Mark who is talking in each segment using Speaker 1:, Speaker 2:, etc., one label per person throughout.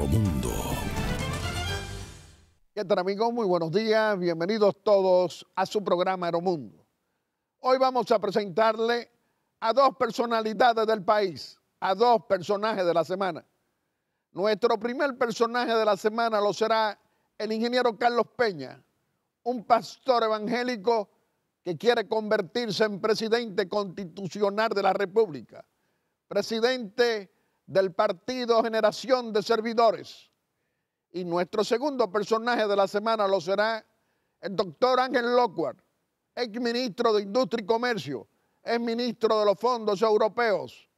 Speaker 1: Aeromundo.
Speaker 2: ¿Qué tal, amigos? Muy buenos días. Bienvenidos todos a su programa Aeromundo. Hoy vamos a presentarle a dos personalidades del país, a dos personajes de la semana. Nuestro primer personaje de la semana lo será el ingeniero Carlos Peña, un pastor evangélico que quiere convertirse en presidente constitucional de la República, presidente del Partido Generación de Servidores. Y nuestro segundo personaje de la semana lo será el doctor Ángel Lockhart, ex ministro de Industria y Comercio, ex ministro de los fondos europeos,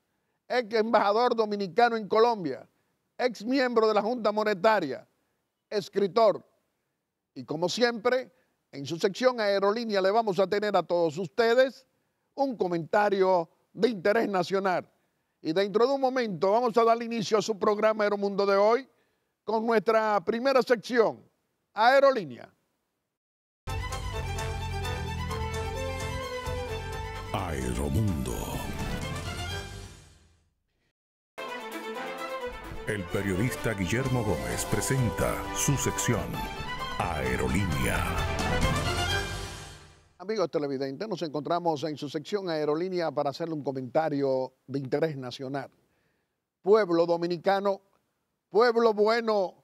Speaker 2: ex embajador dominicano en Colombia, ex miembro de la Junta Monetaria, escritor. Y como siempre, en su sección Aerolínea le vamos a tener a todos ustedes un comentario de interés nacional. Y dentro de un momento vamos a dar inicio a su programa Aeromundo de hoy con nuestra primera sección, Aerolínea.
Speaker 1: Aeromundo. El periodista Guillermo Gómez presenta su sección Aerolínea.
Speaker 2: Amigos televidentes, nos encontramos en su sección Aerolínea para hacerle un comentario de interés nacional. Pueblo dominicano, pueblo bueno,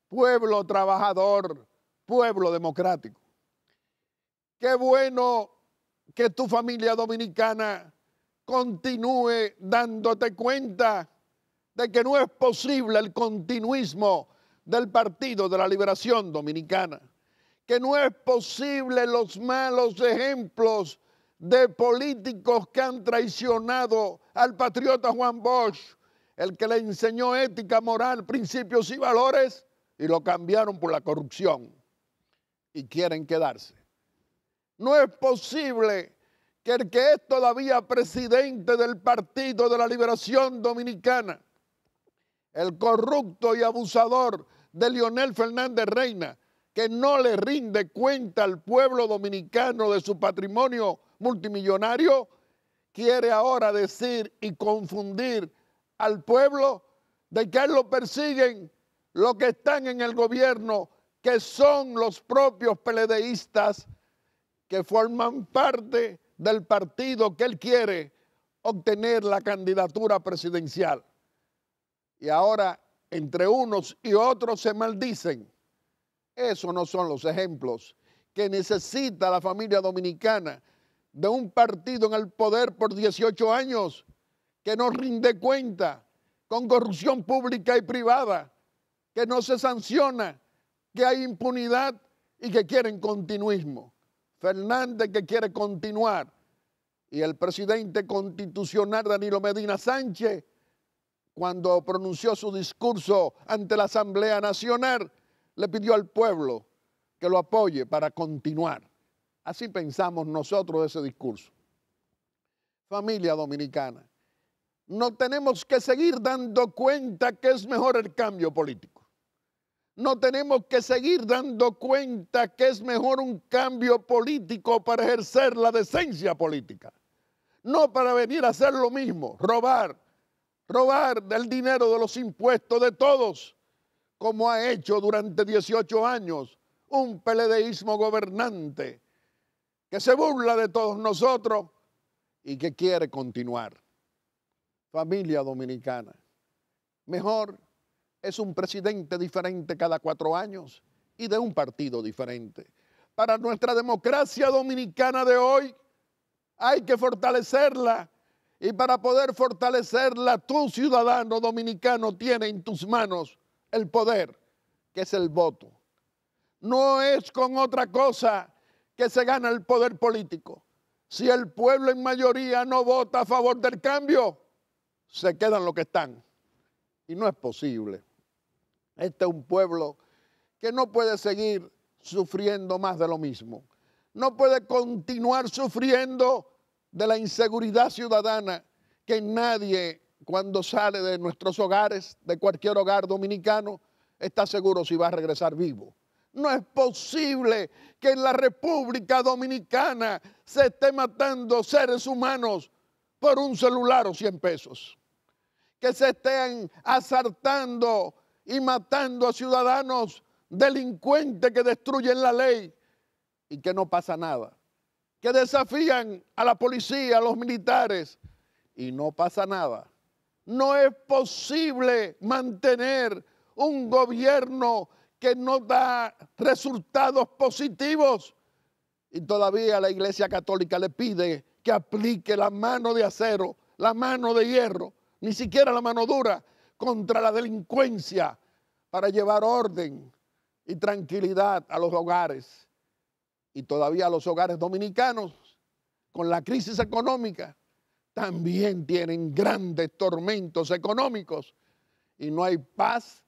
Speaker 2: pueblo trabajador, pueblo democrático. Qué bueno que tu familia dominicana continúe dándote cuenta de que no es posible el continuismo del Partido de la Liberación Dominicana, que no es posible los malos ejemplos de políticos que han traicionado al patriota Juan Bosch, el que le enseñó ética, moral, principios y valores, y lo cambiaron por la corrupción y quieren quedarse. No es posible que el que es todavía presidente del Partido de la Liberación Dominicana, el corrupto y abusador de Leonel Fernández Reina, que no le rinde cuenta al pueblo dominicano de su patrimonio multimillonario, quiere ahora decir y confundir al pueblo de que a él lo persiguen los que están en el gobierno, que son los propios PLDistas que forman parte del partido que él quiere obtener la candidatura presidencial. Y ahora, entre unos y otros se maldicen. Esos no son los ejemplos que necesita la familia dominicana de un partido en el poder por 18 años que no rinde cuenta, con corrupción pública y privada, que no se sanciona, que hay impunidad y que quieren continuismo. Fernández que quiere continuar y el presidente constitucional Danilo Medina Sánchez, cuando pronunció su discurso ante la Asamblea Nacional, le pidió al pueblo que lo apoye para continuar. Así pensamos nosotros de ese discurso. Familia dominicana, no tenemos que seguir dando cuenta que es mejor el cambio político. No tenemos que seguir dando cuenta que es mejor un cambio político para ejercer la decencia política. No para venir a hacer lo mismo, robar del dinero de los impuestos de todos, como ha hecho durante 18 años un PLDismo gobernante que se burla de todos nosotros y que quiere continuar. Familia dominicana, mejor es un presidente diferente cada 4 años y de un partido diferente. Para nuestra democracia dominicana de hoy hay que fortalecerla. Y para poder fortalecerla, tú, ciudadano dominicano, tienes en tus manos el poder, que es el voto. No es con otra cosa que se gana el poder político. Si el pueblo en mayoría no vota a favor del cambio, se quedan los que están. Y no es posible. Este es un pueblo que no puede seguir sufriendo más de lo mismo. No puede continuar sufriendo de la inseguridad ciudadana, que nadie cuando sale de nuestros hogares, de cualquier hogar dominicano, está seguro si va a regresar vivo. No es posible que en la República Dominicana se esté matando seres humanos por un celular o 100 pesos. Que se estén asaltando y matando a ciudadanos delincuentes que destruyen la ley y que no pasa nada, que desafían a la policía, a los militares y no pasa nada. No es posible mantener un gobierno que no da resultados positivos y todavía la Iglesia Católica le pide que aplique la mano de acero, la mano de hierro, ni siquiera la mano dura, contra la delincuencia para llevar orden y tranquilidad a los hogares. Y todavía los hogares dominicanos, con la crisis económica, también tienen grandes tormentos económicos y no hay paz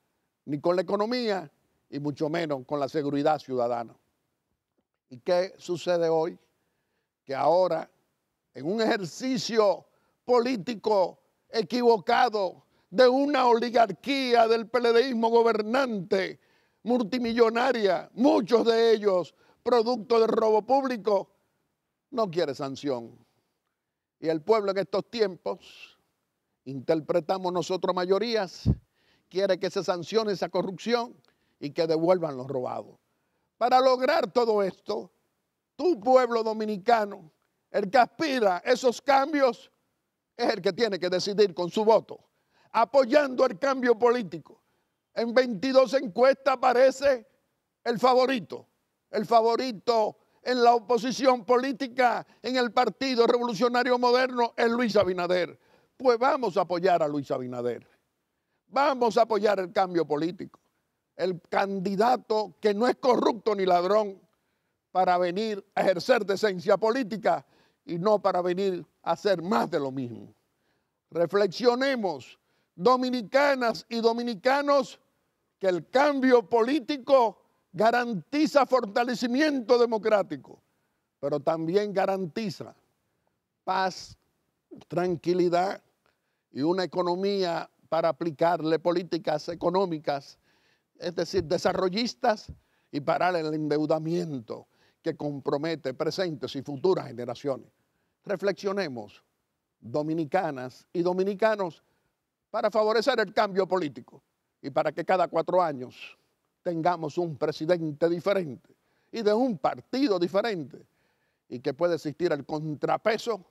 Speaker 2: ni con la economía y mucho menos con la seguridad ciudadana. ¿Y qué sucede hoy? Que ahora, en un ejercicio político equivocado de una oligarquía del PLDismo gobernante, multimillonaria, muchos de ellos producto del robo público, no quiere sanción. Y el pueblo en estos tiempos, interpretamos nosotros mayorías, quiere que se sancione esa corrupción y que devuelvan los robados. Para lograr todo esto, tu pueblo dominicano, el que aspira a esos cambios, es el que tiene que decidir con su voto, apoyando el cambio político. En 22 encuestas aparece el favorito en la oposición política, en el Partido Revolucionario Moderno, es Luis Abinader. Pues vamos a apoyar a Luis Abinader. Vamos a apoyar el cambio político. El candidato que no es corrupto ni ladrón para venir a ejercer decencia política y no para venir a hacer más de lo mismo. Reflexionemos, dominicanas y dominicanos, que el cambio político garantiza fortalecimiento democrático, pero también garantiza paz, tranquilidad y una economía para aplicarle políticas económicas, es decir, desarrollistas, y parar el endeudamiento que compromete presentes y futuras generaciones. Reflexionemos, dominicanas y dominicanos, para favorecer el cambio político y para que cada 4 años tengamos un presidente diferente y de un partido diferente y que pueda existir el contrapeso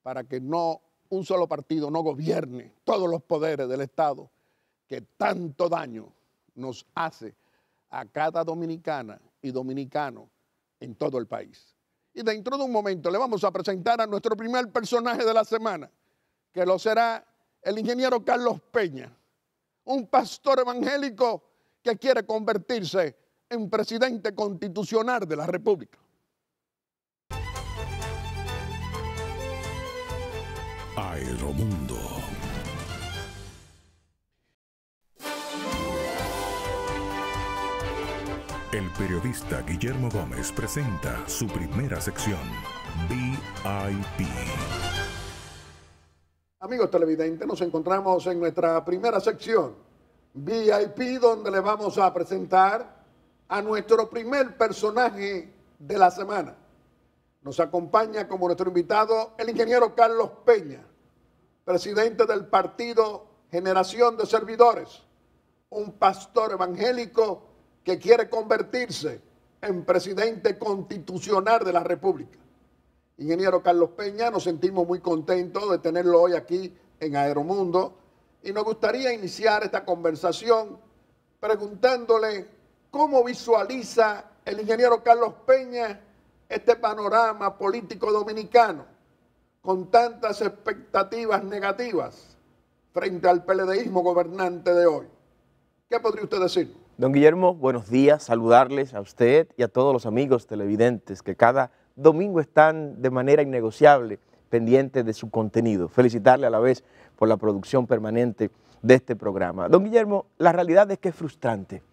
Speaker 2: para que no un solo partido no gobierne todos los poderes del Estado que tanto daño nos hace a cada dominicana y dominicano en todo el país. Y dentro de un momento le vamos a presentar a nuestro primer personaje de la semana, que lo será el ingeniero Carlos Peña, un pastor evangélico que quiere convertirse en presidente constitucional de la República.
Speaker 1: Aeromundo. El periodista Guillermo Gómez presenta su primera sección, VIP.
Speaker 2: Amigos televidentes, nos encontramos en nuestra primera sección, VIP, donde le vamos a presentar a nuestro primer personaje de la semana. Nos acompaña como nuestro invitado el ingeniero Carlos Peña, presidente del partido Generación de Servidores, un pastor evangélico que quiere convertirse en presidente constitucional de la República. Ingeniero Carlos Peña, nos sentimos muy contentos de tenerlo hoy aquí en Aeromundo y nos gustaría iniciar esta conversación preguntándole cómo visualiza el ingeniero Carlos Peña este panorama político dominicano con tantas expectativas negativas frente al PLDismo gobernante de hoy. ¿Qué podría usted decir?
Speaker 3: Don Guillermo, buenos días, saludarles a usted y a todos los amigos televidentes que cada domingo están de manera innegociable pendientes de su contenido. Felicitarle a la vez por la producción permanente de este programa. Don Guillermo, la realidad es que es frustrante.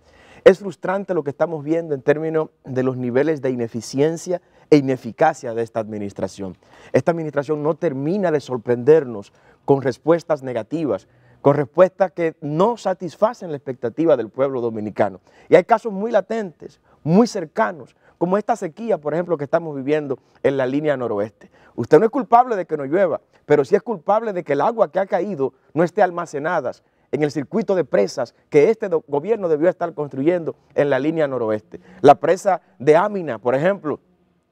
Speaker 3: Es frustrante lo que estamos viendo en términos de los niveles de ineficiencia e ineficacia de esta administración. Esta administración no termina de sorprendernos con respuestas negativas, con respuestas que no satisfacen la expectativa del pueblo dominicano. Y hay casos muy latentes, muy cercanos, como esta sequía, por ejemplo, que estamos viviendo en la línea noroeste. Usted no es culpable de que no llueva, pero sí es culpable de que el agua que ha caído no esté almacenada en el circuito de presas que este gobierno debió estar construyendo en la línea noroeste. La presa de Amina, por ejemplo,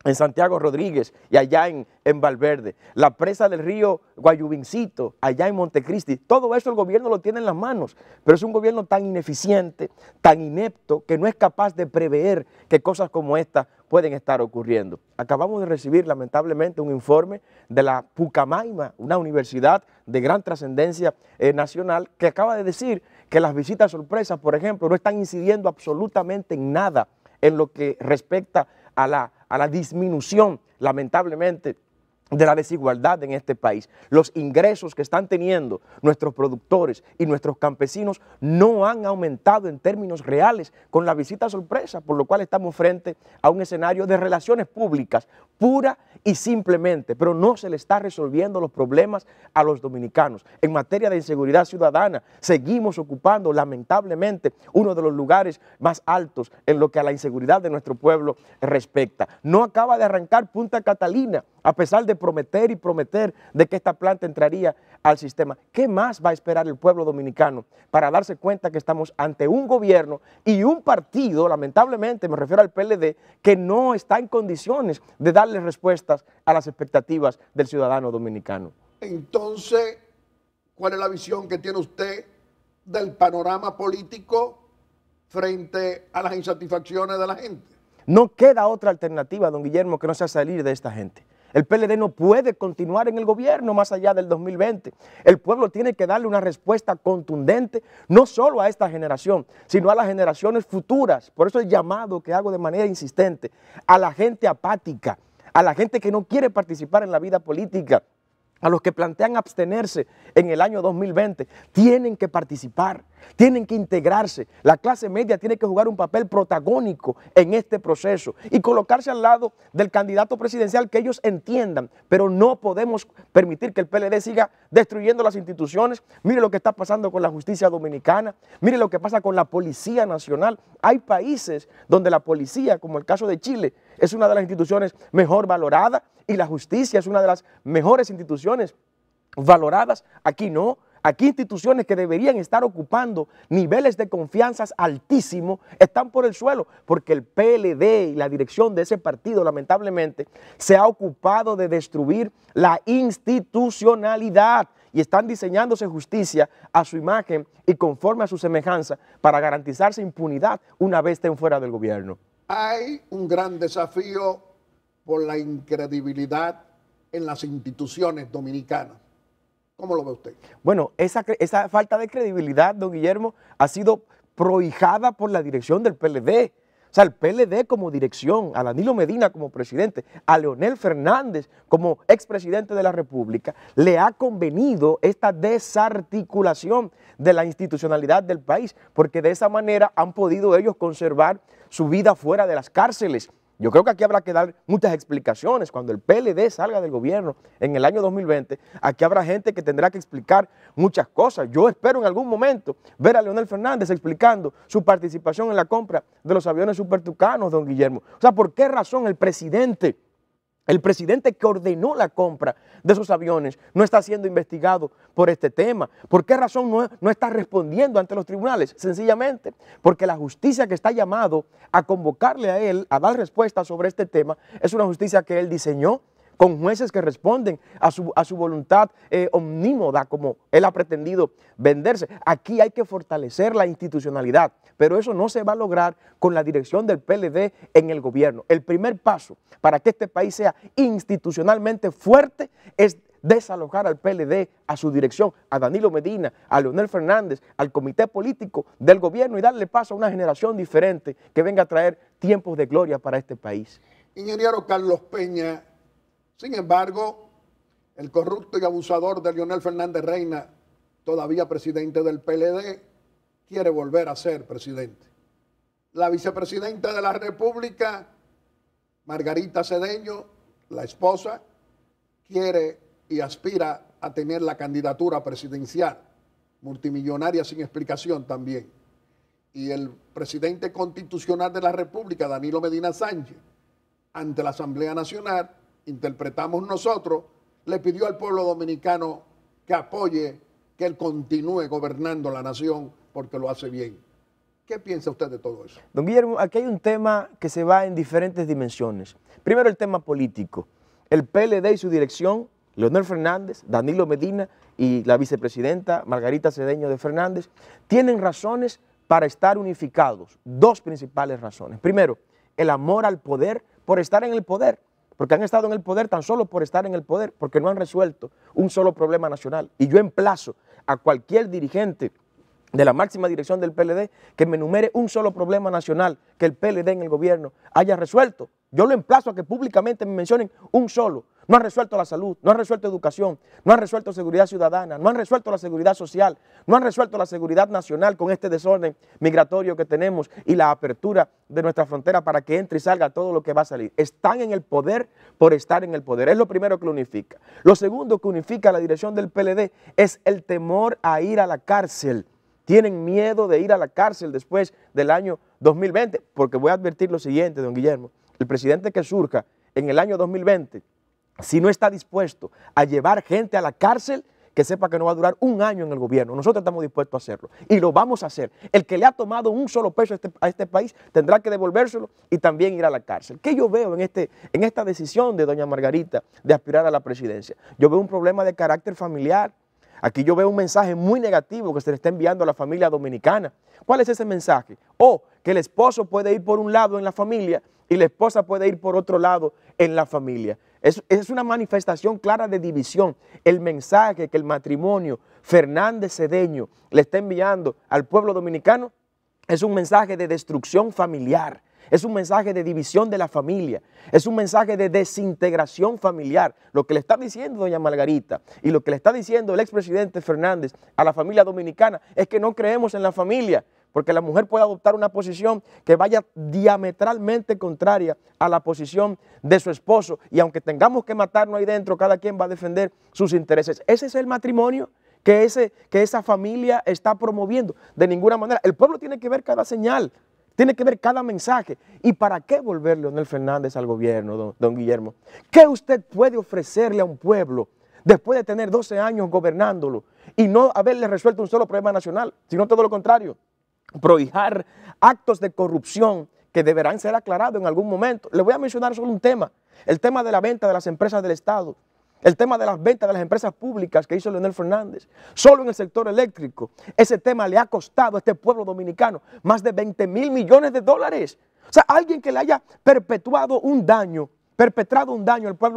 Speaker 3: en Santiago Rodríguez y allá en Valverde, la presa del río Guayubincito, allá en Montecristi, todo eso el gobierno lo tiene en las manos, pero es un gobierno tan ineficiente, tan inepto, que no es capaz de prever que cosas como esta pueden estar ocurriendo. Acabamos de recibir lamentablemente un informe de la Pucamaima, una universidad de gran trascendencia nacional, que acaba de decir que las visitas sorpresas, por ejemplo, no están incidiendo absolutamente en nada en lo que respecta a la disminución, lamentablemente, de la desigualdad en este país. Los ingresos que están teniendo nuestros productores y nuestros campesinos no han aumentado en términos reales con la visita sorpresa, por lo cual estamos frente a un escenario de relaciones públicas pura y simplemente, pero no se le está resolviendo los problemas a los dominicanos. En materia de inseguridad ciudadana, seguimos ocupando lamentablemente uno de los lugares más altos en lo que a la inseguridad de nuestro pueblo respecta. No acaba de arrancar Punta Catalina, a pesar de prometer y prometer de que esta planta entraría al sistema. ¿Qué más va a esperar el pueblo dominicano para darse cuenta que estamos ante un gobierno y un partido, lamentablemente me refiero al PLD, que no está en condiciones de darle respuestas a las expectativas del ciudadano dominicano?
Speaker 2: Entonces, ¿cuál es la visión que tiene usted del panorama político frente a las insatisfacciones de la gente?
Speaker 3: No queda otra alternativa, don Guillermo, que no sea salir de esta gente. El PLD no puede continuar en el gobierno más allá del 2020. El pueblo tiene que darle una respuesta contundente, no solo a esta generación, sino a las generaciones futuras. Por eso el llamado que hago de manera insistente a la gente apática, a la gente que no quiere participar en la vida política, a los que plantean abstenerse en el año 2020, tienen que participar, tienen que integrarse. La clase media tiene que jugar un papel protagónico en este proceso y colocarse al lado del candidato presidencial que ellos entiendan, pero no podemos permitir que el PLD siga destruyendo las instituciones. Mire lo que está pasando con la justicia dominicana, mire lo que pasa con la Policía Nacional. Hay países donde la policía, como el caso de Chile, es una de las instituciones mejor valoradas y la justicia es una de las mejores instituciones valoradas. Aquí no. Aquí instituciones que deberían estar ocupando niveles de confianza altísimos están por el suelo, porque el PLD y la dirección de ese partido, lamentablemente, se ha ocupado de destruir la institucionalidad y están diseñándose justicia a su imagen y conforme a su semejanza para garantizarse impunidad una vez estén fuera del gobierno.
Speaker 2: Hay un gran desafío por la incredibilidad en las instituciones dominicanas. ¿Cómo lo ve usted?
Speaker 3: Bueno, esa falta de credibilidad, don Guillermo, ha sido prohijada por la dirección del PLD. O sea, el PLD como dirección, a Danilo Medina como presidente, a Leonel Fernández como expresidente de la República, le ha convenido esta desarticulación de la institucionalidad del país, porque de esa manera han podido ellos conservar su vida fuera de las cárceles. Yo creo que aquí habrá que dar muchas explicaciones. Cuando el PLD salga del gobierno en el año 2020, aquí habrá gente que tendrá que explicar muchas cosas. Yo espero en algún momento ver a Leonel Fernández explicando su participación en la compra de los aviones supertucanos, don Guillermo. O sea, ¿por qué razón el presidente que ordenó la compra de esos aviones no está siendo investigado por este tema? ¿Por qué razón no está respondiendo ante los tribunales? Sencillamente porque la justicia que está llamado a convocarle a él a dar respuesta sobre este tema es una justicia que él diseñó, con jueces que responden a su voluntad omnímoda, como él ha pretendido venderse. Aquí hay que fortalecer la institucionalidad, pero eso no se va a lograr con la dirección del PLD en el gobierno. El primer paso para que este país sea institucionalmente fuerte es desalojar al PLD, a su dirección, a Danilo Medina, a Leonel Fernández, al comité político del gobierno y darle paso a una generación diferente que venga a traer tiempos de gloria para este país.
Speaker 2: Ingeniero Carlos Peña, sin embargo, el corrupto y abusador de Leonel Fernández Reina, todavía presidente del PLD, quiere volver a ser presidente. La vicepresidenta de la República, Margarita Cedeño, la esposa, quiere y aspira a tener la candidatura presidencial, multimillonaria sin explicación también. Y el presidente constitucional de la República, Danilo Medina Sánchez, ante la Asamblea Nacional, interpretamos nosotros, le pidió al pueblo dominicano que apoye, que él continúe gobernando la nación porque lo hace bien. ¿Qué piensa usted de todo eso?
Speaker 3: Don Guillermo, aquí hay un tema que se va en diferentes dimensiones. Primero, el tema político. El PLD y su dirección, Leonel Fernández, Danilo Medina y la vicepresidenta Margarita Cedeño de Fernández, tienen razones para estar unificados. Dos principales razones. Primero, el amor al poder por estar en el poder, porque han estado en el poder tan solo por estar en el poder, porque no han resuelto un solo problema nacional. Y yo emplazo a cualquier dirigente de la máxima dirección del PLD que me enumere un solo problema nacional que el PLD en el gobierno haya resuelto. Yo lo emplazo a que públicamente me mencionen un solo. No han resuelto la salud, no han resuelto educación, no han resuelto seguridad ciudadana, no han resuelto la seguridad social, no han resuelto la seguridad nacional con este desorden migratorio que tenemos y la apertura de nuestra frontera para que entre y salga todo lo que va a salir. Están en el poder por estar en el poder. Es lo primero que lo unifica. Lo segundo que unifica a la dirección del PLD es el temor a ir a la cárcel. Tienen miedo de ir a la cárcel después del año 2020, porque voy a advertir lo siguiente, don Guillermo, el presidente que surja en el año 2020, si no está dispuesto a llevar gente a la cárcel, que sepa que no va a durar un año en el gobierno. Nosotros estamos dispuestos a hacerlo y lo vamos a hacer. El que le ha tomado un solo peso a este país tendrá que devolvérselo y también ir a la cárcel. ¿Qué yo veo en esta decisión de doña Margarita de aspirar a la presidencia? Yo veo un problema de carácter familiar. Aquí yo veo un mensaje muy negativo que se le está enviando a la familia dominicana. ¿Cuál es ese mensaje? Que el esposo puede ir por un lado en la familia y la esposa puede ir por otro lado en la familia. Es una manifestación clara de división. El mensaje que el matrimonio Fernández Cedeño le está enviando al pueblo dominicano es un mensaje de destrucción familiar. Es un mensaje de división de la familia, es un mensaje de desintegración familiar. Lo que le está diciendo doña Margarita y lo que le está diciendo el expresidente Fernández a la familia dominicana es que no creemos en la familia, porque la mujer puede adoptar una posición que vaya diametralmente contraria a la posición de su esposo y aunque tengamos que matarnos ahí dentro, cada quien va a defender sus intereses. Ese es el matrimonio que esa familia está promoviendo. De ninguna manera. El pueblo tiene que ver cada señal. Tiene que ver cada mensaje. ¿Y para qué volver Leonel Fernández al gobierno, don Guillermo? ¿Qué usted puede ofrecerle a un pueblo después de tener 12 años gobernándolo y no haberle resuelto un solo problema nacional, sino todo lo contrario? Prohijar actos de corrupción que deberán ser aclarados en algún momento. Le voy a mencionar solo un tema, el tema de la venta de las empresas del Estado. El tema de las ventas de las empresas públicas que hizo Leonel Fernández, solo en el sector eléctrico, ese tema le ha costado a este pueblo dominicano más de 20 mil millones de dólares. O sea, alguien que le haya perpetrado un daño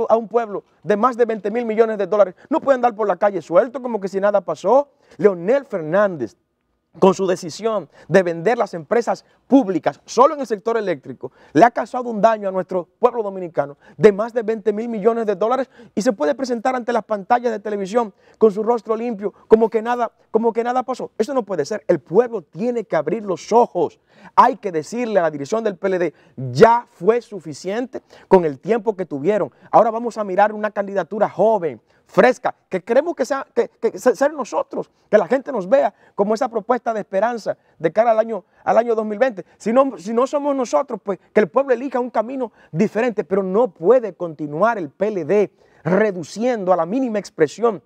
Speaker 3: a un pueblo de más de 20 mil millones de dólares, no puede andar por la calle suelto como que si nada pasó. Leonel Fernández, con su decisión de vender las empresas públicas solo en el sector eléctrico, le ha causado un daño a nuestro pueblo dominicano de más de 20 mil millones de dólares y se puede presentar ante las pantallas de televisión con su rostro limpio como que nada pasó. Eso no puede ser. El pueblo tiene que abrir los ojos. Hay que decirle a la dirección del PLD, ya fue suficiente con el tiempo que tuvieron. Ahora vamos a mirar una candidatura joven, fresca, que queremos que ser nosotros, que la gente nos vea como esa propuesta de esperanza de cara al año 2020. Si no somos nosotros, pues que el pueblo elija un camino diferente, pero no puede continuar el PLD reduciendo a la mínima expresión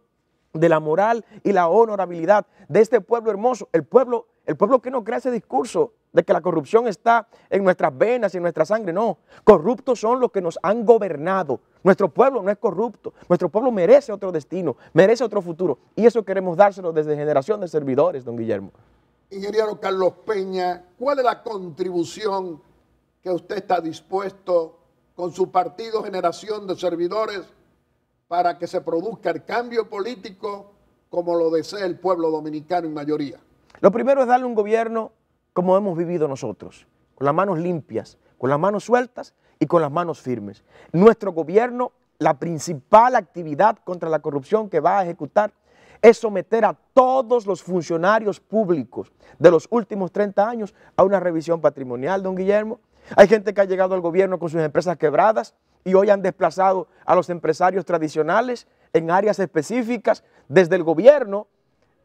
Speaker 3: de la moral y la honorabilidad de este pueblo hermoso, el pueblo que no crea ese discurso de que la corrupción está en nuestras venas y en nuestra sangre. No, corruptos son los que nos han gobernado. Nuestro pueblo no es corrupto, nuestro pueblo merece otro destino, merece otro futuro y eso queremos dárselo desde generación de servidores, don Guillermo.
Speaker 2: Ingeniero Carlos Peña, ¿cuál es la contribución que usted está dispuesto con su partido Generación de Servidores para que se produzca el cambio político como lo desea el pueblo dominicano en mayoría?
Speaker 3: Lo primero es darle un gobierno como hemos vivido nosotros, con las manos limpias, con las manos sueltas y con las manos firmes. Nuestro gobierno, la principal actividad contra la corrupción que va a ejecutar es someter a todos los funcionarios públicos de los últimos 30 años a una revisión patrimonial, don Guillermo. Hay gente que ha llegado al gobierno con sus empresas quebradas y hoy han desplazado a los empresarios tradicionales en áreas específicas desde el gobierno,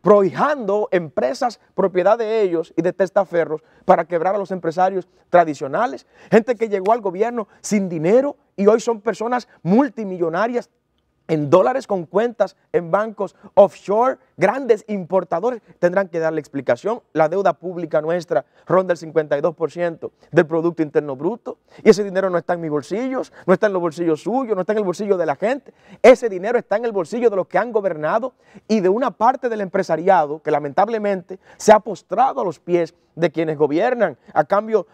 Speaker 3: prohijando empresas propiedad de ellos y de testaferros para quebrar a los empresarios tradicionales. Gente que llegó al gobierno sin dinero y hoy son personas multimillonarias en dólares con cuentas en bancos offshore, grandes importadores, tendrán que darle explicación. La deuda pública nuestra ronda el 52% del Producto Interno Bruto y ese dinero no está en mis bolsillos, no está en los bolsillos suyos, no está en el bolsillo de la gente. Ese dinero está en el bolsillo de los que han gobernado y de una parte del empresariado que lamentablemente se ha postrado a los pies de quienes gobiernan a cambio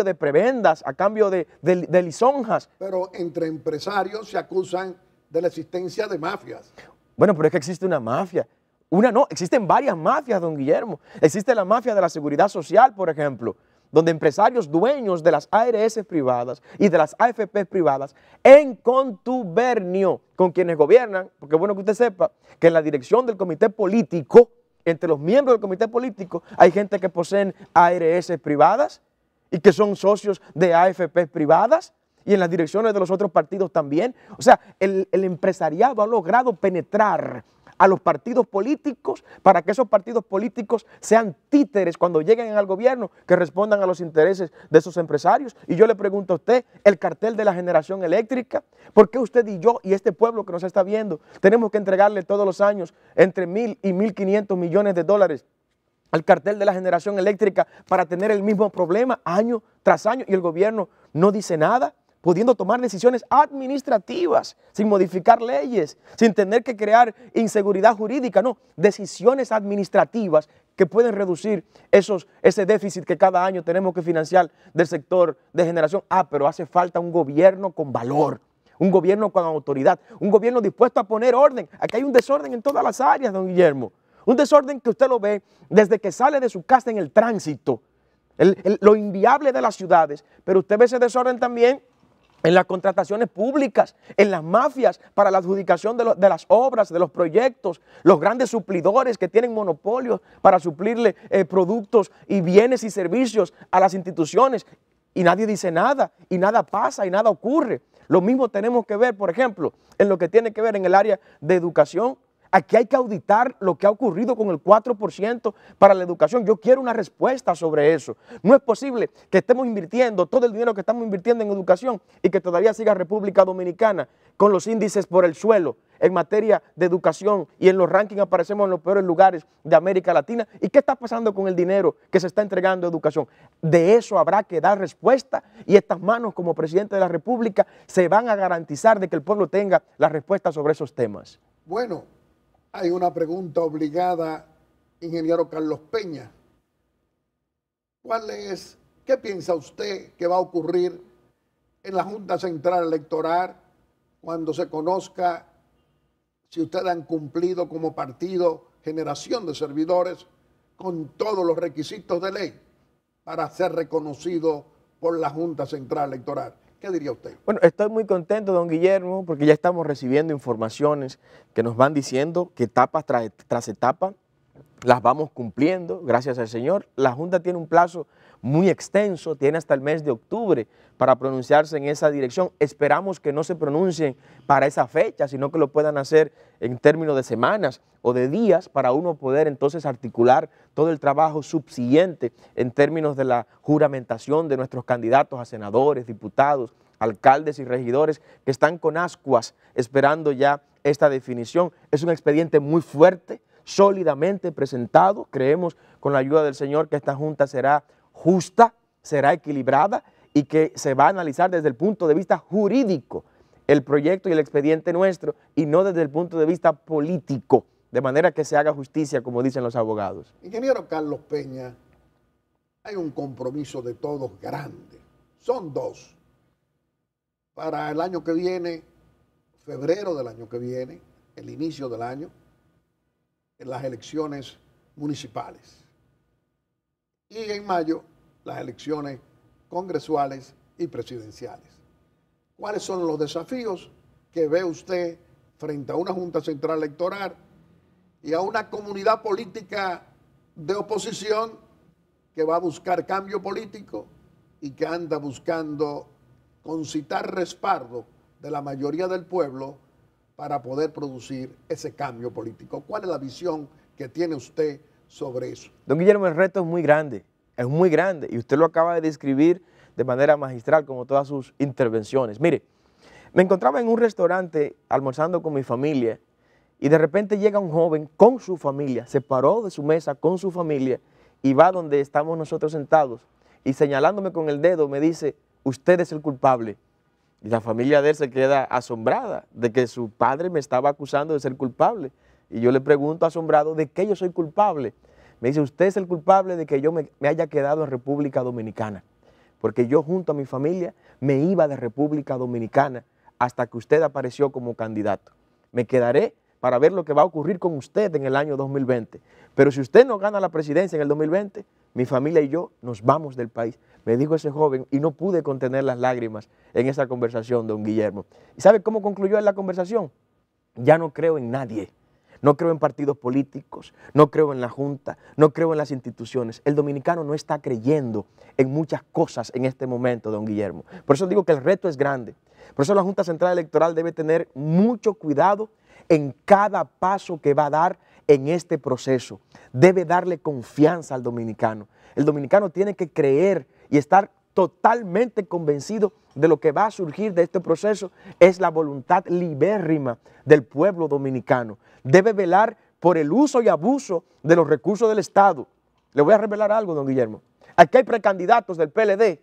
Speaker 3: de prebendas, a cambio de lisonjas.
Speaker 2: Pero entre empresarios se acusan de la existencia de mafias.
Speaker 3: Bueno, pero es que existe una mafia. Una no, existen varias mafias, don Guillermo. Existe la mafia de la seguridad social, por ejemplo, donde empresarios dueños de las ARS privadas y de las AFP privadas, en contubernio con quienes gobiernan, porque es bueno que usted sepa que en la dirección del comité político, entre los miembros del comité político, hay gente que poseen ARS privadas y que son socios de AFP privadas, y en las direcciones de los otros partidos también. O sea, el empresariado ha logrado penetrar a los partidos políticos para que esos partidos políticos sean títeres cuando lleguen al gobierno que respondan a los intereses de esos empresarios. Y yo le pregunto a usted, el cartel de la generación eléctrica, ¿por qué usted y yo y este pueblo que nos está viendo tenemos que entregarle todos los años entre 1.000 y 1.500 millones de dólares al cartel de la generación eléctrica para tener el mismo problema año tras año y el gobierno no dice nada? Pudiendo tomar decisiones administrativas, sin modificar leyes, sin tener que crear inseguridad jurídica, no, decisiones administrativas que pueden reducir ese déficit que cada año tenemos que financiar del sector de generación. Pero hace falta un gobierno con valor, un gobierno con autoridad, un gobierno dispuesto a poner orden. Aquí hay un desorden en todas las áreas, don Guillermo, un desorden que usted lo ve desde que sale de su casa en el tránsito, lo inviable de las ciudades, pero usted ve ese desorden también en las contrataciones públicas, en las mafias para la adjudicación de las obras, de los proyectos, los grandes suplidores que tienen monopolios para suplirle productos y bienes y servicios a las instituciones y nadie dice nada y nada pasa y nada ocurre. Lo mismo tenemos que ver, por ejemplo, en lo que tiene que ver en el área de educación. Aquí hay que auditar lo que ha ocurrido con el 4% para la educación. Yo quiero una respuesta sobre eso. No es posible que estemos invirtiendo todo el dinero que estamos invirtiendo en educación y que todavía siga República Dominicana con los índices por el suelo en materia de educación y en los rankings aparecemos en los peores lugares de América Latina. ¿Y qué está pasando con el dinero que se está entregando a educación? De eso habrá que dar respuesta y estas manos como presidente de la República se van a garantizar de que el pueblo tenga la respuesta sobre esos temas.
Speaker 2: Bueno, hay una pregunta obligada, ingeniero Carlos Peña. ¿Qué piensa usted que va a ocurrir en la Junta Central Electoral cuando se conozca si ustedes han cumplido como partido generación de servidores con todos los requisitos de ley para ser reconocido por la Junta Central Electoral? ¿Qué diría usted?
Speaker 3: Bueno, estoy muy contento, don Guillermo, porque ya estamos recibiendo informaciones que nos van diciendo que etapa tras etapa las vamos cumpliendo, gracias al Señor. La Junta tiene un plazo muy extenso, tiene hasta el mes de octubre para pronunciarse en esa dirección. Esperamos que no se pronuncien para esa fecha, sino que lo puedan hacer en términos de semanas o de días para uno poder entonces articular todo el trabajo subsiguiente en términos de la juramentación de nuestros candidatos a senadores, diputados, alcaldes y regidores que están con ascuas esperando ya esta definición. Es un expediente muy fuerte, sólidamente presentado. Creemos con la ayuda del Señor que esta Junta será justa, será equilibrada y que se va a analizar desde el punto de vista jurídico el proyecto y el expediente nuestro y no desde el punto de vista político, de manera que se haga justicia, como dicen los abogados.
Speaker 2: Ingeniero Carlos Peña, hay un compromiso de todos grande. Son dos. Para el año que viene, febrero del año que viene, el inicio del año, en las elecciones municipales. Y en mayo, las elecciones congresuales y presidenciales. ¿Cuáles son los desafíos que ve usted frente a una Junta Central Electoral y a una comunidad política de oposición que va a buscar cambio político y que anda buscando concitar respaldo de la mayoría del pueblo para poder producir ese cambio político? ¿Cuál es la visión que tiene usted sobre eso?
Speaker 3: Don Guillermo, el reto es muy grande y usted lo acaba de describir de manera magistral como todas sus intervenciones. Mire, Me encontraba en un restaurante almorzando con mi familia y de repente llega un joven con su familia, se paró de su mesa con su familia y va donde estamos nosotros sentados y señalándome con el dedo me dice, usted es el culpable. Y la familia de él se queda asombrada de que su padre me estaba acusando de ser culpable. Y yo le pregunto asombrado, ¿de qué yo soy culpable? Me dice, usted es el culpable de que yo me haya quedado en República Dominicana, porque yo junto a mi familia me iba de República Dominicana hasta que usted apareció como candidato. Me quedaré para ver lo que va a ocurrir con usted en el año 2020. Pero si usted no gana la presidencia en el 2020, mi familia y yo nos vamos del país. Me dijo ese joven y no pude contener las lágrimas en esa conversación, don Guillermo. ¿Y sabe cómo concluyó en la conversación? Ya no creo en nadie. No creo en partidos políticos, no creo en la Junta, no creo en las instituciones. El dominicano no está creyendo en muchas cosas en este momento, don Guillermo. Por eso digo que el reto es grande. Por eso la Junta Central Electoral debe tener mucho cuidado en cada paso que va a dar en este proceso. Debe darle confianza al dominicano. El dominicano tiene que creer y estar totalmente convencido de lo que va a surgir de este proceso. Es la voluntad libérrima del pueblo dominicano. Debe velar por el uso y abuso de los recursos del Estado. Le voy a revelar algo, don Guillermo. Aquí hay precandidatos del PLD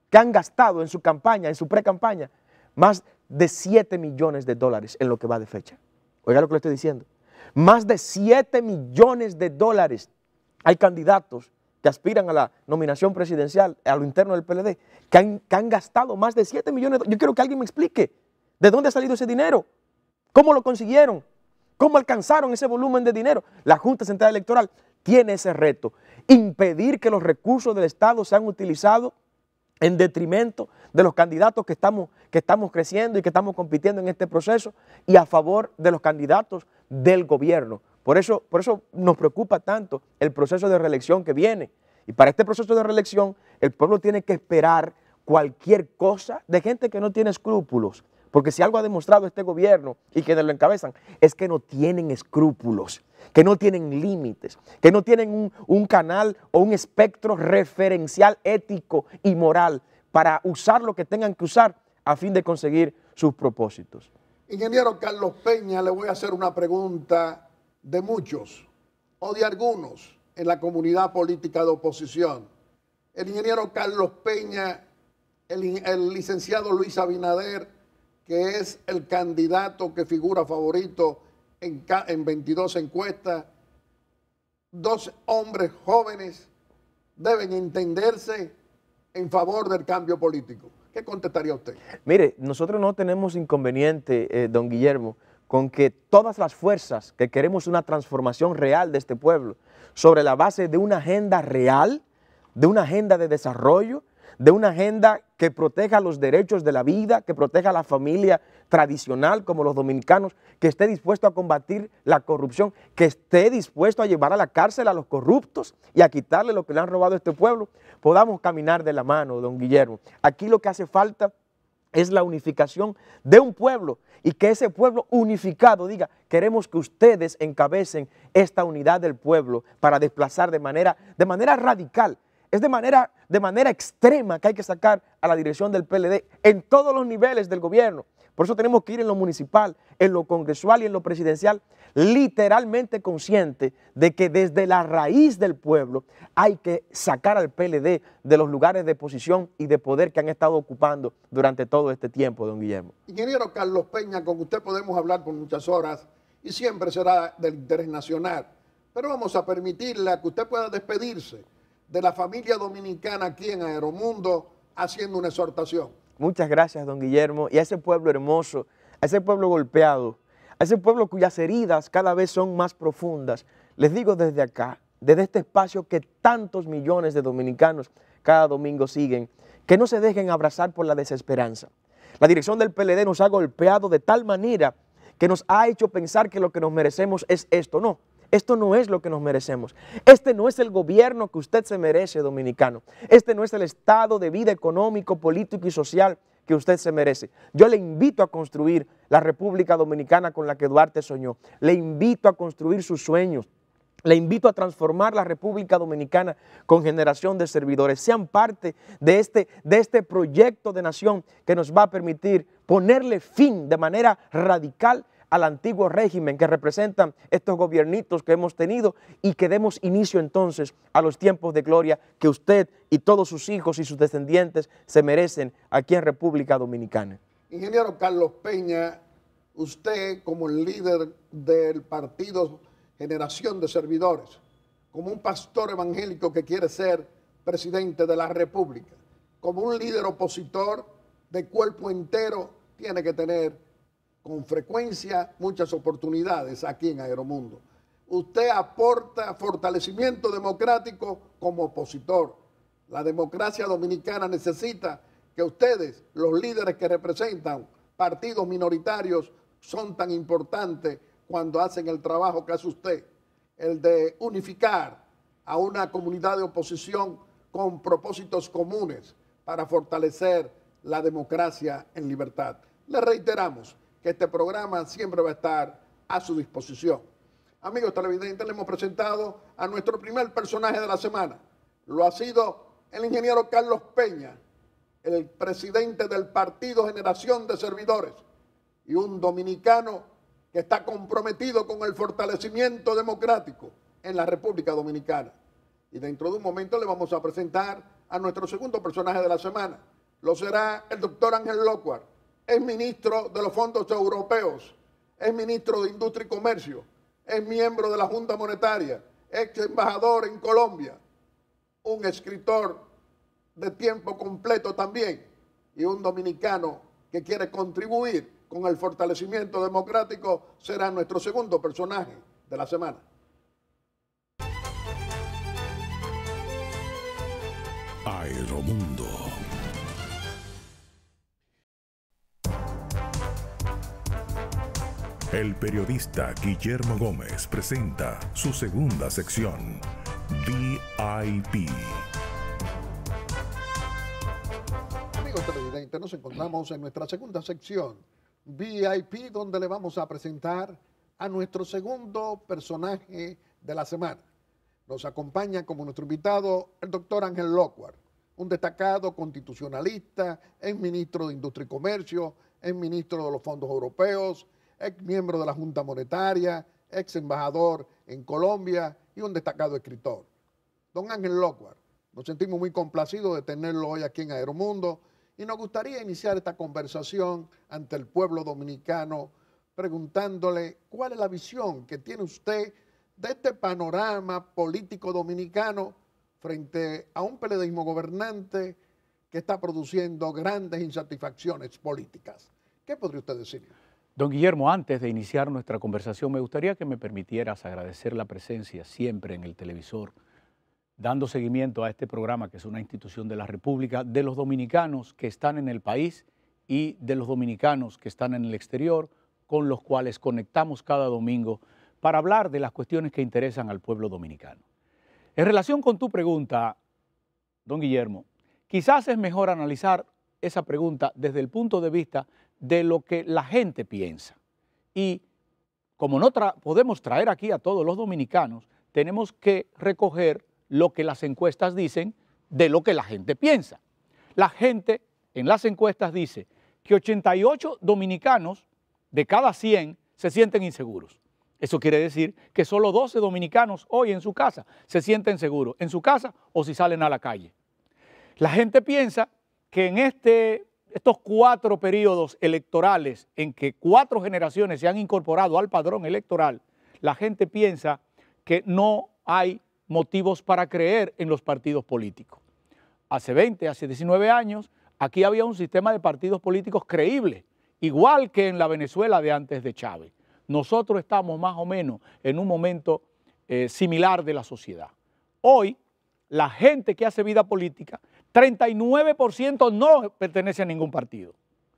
Speaker 3: que han gastado en su campaña, en su pre-campaña, más de 7 millones de dólares en lo que va de fecha. Oiga lo que le estoy diciendo. Más de 7 millones de dólares. Hay candidatos que aspiran a la nominación presidencial a lo interno del PLD, que han gastado más de 7 millones de dólares. Yo quiero que alguien me explique de dónde ha salido ese dinero, cómo lo consiguieron, cómo alcanzaron ese volumen de dinero. La Junta Central Electoral tiene ese reto, impedir que los recursos del Estado sean utilizados en detrimento de los candidatos que estamos creciendo y que estamos compitiendo en este proceso y a favor de los candidatos del gobierno. Por eso nos preocupa tanto el proceso de reelección que viene. Y para este proceso de reelección, el pueblo tiene que esperar cualquier cosa de gente que no tiene escrúpulos. Porque si algo ha demostrado este gobierno y quienes lo encabezan, es que no tienen escrúpulos, que no tienen límites, que no tienen un canal o un espectro referencial ético y moral para usar lo que tengan que usar a fin de conseguir sus propósitos.
Speaker 2: Ingeniero Carlos Peña, le voy a hacer una pregunta de muchos o de algunos en la comunidad política de oposición. El ingeniero Carlos Peña, el licenciado Luis Abinader, que es el candidato que figura favorito en 22 encuestas, dos hombres jóvenes deben entenderse en favor del cambio político. ¿Qué contestaría usted?
Speaker 3: Mire, nosotros no tenemos inconveniente, don Guillermo, con que todas las fuerzas que queremos una transformación real de este pueblo, sobre la base de una agenda real, de una agenda de desarrollo, de una agenda que proteja los derechos de la vida, que proteja a la familia tradicional como los dominicanos, que esté dispuesto a combatir la corrupción, que esté dispuesto a llevar a la cárcel a los corruptos y a quitarle lo que le han robado a este pueblo, podamos caminar de la mano, don Guillermo. Aquí lo que hace falta es la unificación de un pueblo y que ese pueblo unificado diga, queremos que ustedes encabecen esta unidad del pueblo para desplazar de manera radical. Es de manera extrema que hay que sacar a la dirección del PLD en todos los niveles del gobierno. Por eso tenemos que ir en lo municipal, en lo congresual y en lo presidencial, literalmente consciente de que desde la raíz del pueblo hay que sacar al PLD de los lugares de posición y de poder que han estado ocupando durante todo este tiempo, don Guillermo.
Speaker 2: Ingeniero Carlos Peña, con usted podemos hablar por muchas horas y siempre será del interés nacional, pero vamos a permitirle a que usted pueda despedirse de la familia dominicana aquí en Aeromundo, haciendo una exhortación.
Speaker 3: Muchas gracias, don Guillermo, y a ese pueblo hermoso, a ese pueblo golpeado, a ese pueblo cuyas heridas cada vez son más profundas. Les digo desde acá, desde este espacio que tantos millones de dominicanos cada domingo siguen, que no se dejen abrazar por la desesperanza. La dirección del PLD nos ha golpeado de tal manera que nos ha hecho pensar que lo que nos merecemos es esto. No. Esto no es lo que nos merecemos. Este no es el gobierno que usted se merece, dominicano. Este no es el estado de vida económico, político y social que usted se merece. Yo le invito a construir la República Dominicana con la que Duarte soñó. Le invito a construir sus sueños. Le invito a transformar la República Dominicana con generación de servidores. Sean parte de este proyecto de nación que nos va a permitir ponerle fin de manera radical al antiguo régimen que representan estos gobiernitos que hemos tenido y que demos inicio entonces a los tiempos de gloria que usted y todos sus hijos y sus descendientes se merecen aquí en República Dominicana.
Speaker 2: Ingeniero Carlos Peña, usted como el líder del partido Generación de Servidores, como un pastor evangélico que quiere ser presidente de la República, como un líder opositor de cuerpo entero, tiene que tener con frecuencia muchas oportunidades aquí en Aeromundo. Usted aporta fortalecimiento democrático como opositor. La democracia dominicana necesita que ustedes, los líderes que representan partidos minoritarios, son tan importantes cuando hacen el trabajo que hace usted, el de unificar a una comunidad de oposición con propósitos comunes para fortalecer la democracia en libertad. Le reiteramos que este programa siempre va a estar a su disposición. Amigos televidentes, le hemos presentado a nuestro primer personaje de la semana. Lo ha sido el ingeniero Carlos Peña, el presidente del Partido Generación de Servidores y un dominicano que está comprometido con el fortalecimiento democrático en la República Dominicana. Y dentro de un momento le vamos a presentar a nuestro segundo personaje de la semana. Lo será el doctor Ángel Locuar, es ministro de los fondos europeos, es ministro de Industria y Comercio, es miembro de la Junta Monetaria, ex embajador en Colombia, un escritor de tiempo completo también y un dominicano que quiere contribuir con el fortalecimiento democrático. Será nuestro segundo personaje de la semana.
Speaker 1: Aeromundo. El periodista Guillermo Gómez presenta su segunda sección, VIP.
Speaker 2: Amigos televidentes, nos encontramos en nuestra segunda sección, VIP, donde le vamos a presentar a nuestro segundo personaje de la semana. Nos acompaña como nuestro invitado el doctor Ángel Locuar, un destacado constitucionalista, es ministro de Industria y Comercio, es ministro de los fondos europeos, ex miembro de la Junta Monetaria, ex embajador en Colombia y un destacado escritor. Don Ángel Locuar, nos sentimos muy complacidos de tenerlo hoy aquí en Aeromundo y nos gustaría iniciar esta conversación ante el pueblo dominicano preguntándole cuál es la visión que tiene usted de este panorama político dominicano frente a un PLDismo gobernante que está produciendo grandes insatisfacciones políticas. ¿Qué podría usted decir?
Speaker 4: Don Guillermo, antes de iniciar nuestra conversación, me gustaría que me permitieras agradecer la presencia siempre en el televisor, dando seguimiento a este programa, que es una institución de la República, de los dominicanos que están en el país y de los dominicanos que están en el exterior, con los cuales conectamos cada domingo para hablar de las cuestiones que interesan al pueblo dominicano. En relación con tu pregunta, don Guillermo, quizás es mejor analizar esa pregunta desde el punto de vista de lo que la gente piensa. Y como no podemos traer aquí a todos los dominicanos, tenemos que recoger lo que las encuestas dicen de lo que la gente piensa. La gente en las encuestas dice que 88 dominicanos de cada 100 se sienten inseguros. Eso quiere decir que solo 12 dominicanos hoy en su casa se sienten seguros, en su casa o si salen a la calle. La gente piensa que en estos 4 periodos electorales en que 4 generaciones se han incorporado al padrón electoral, la gente piensa que no hay motivos para creer en los partidos políticos. Hace 20, hace 19 años, aquí había un sistema de partidos políticos creíble, igual que en la Venezuela de antes de Chávez. Nosotros estamos más o menos en un momento similar de la sociedad. Hoy, la gente que hace vida política, 39% no pertenece a ningún partido.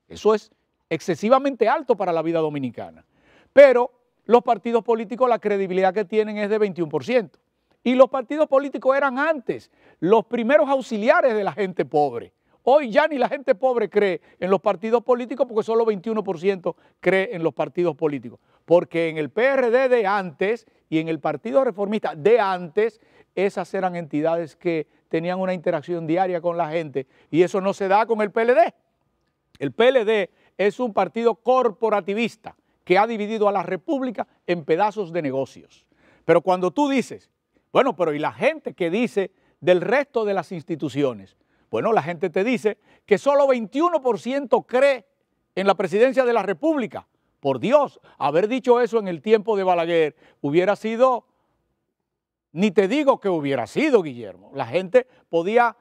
Speaker 4: Eso es excesivamente alto para la vida dominicana. Pero los partidos políticos, la credibilidad que tienen es de 21%. Y los partidos políticos eran antes los primeros auxiliares de la gente pobre. Hoy ya ni la gente pobre cree en los partidos políticos porque solo 21% cree en los partidos políticos. Porque en el PRD de antes y en el Partido Reformista de antes, esas eran entidades que tenían una interacción diaria con la gente y eso no se da con el PLD. El PLD es un partido corporativista que ha dividido a la República en pedazos de negocios. Pero cuando tú dices, bueno, pero ¿y la gente que dice del resto de las instituciones? Bueno, la gente te dice que solo 21% cree en la presidencia de la República. Por Dios, haber dicho eso en el tiempo de Balaguer hubiera sido, ni te digo que hubiera sido, Guillermo. La gente podía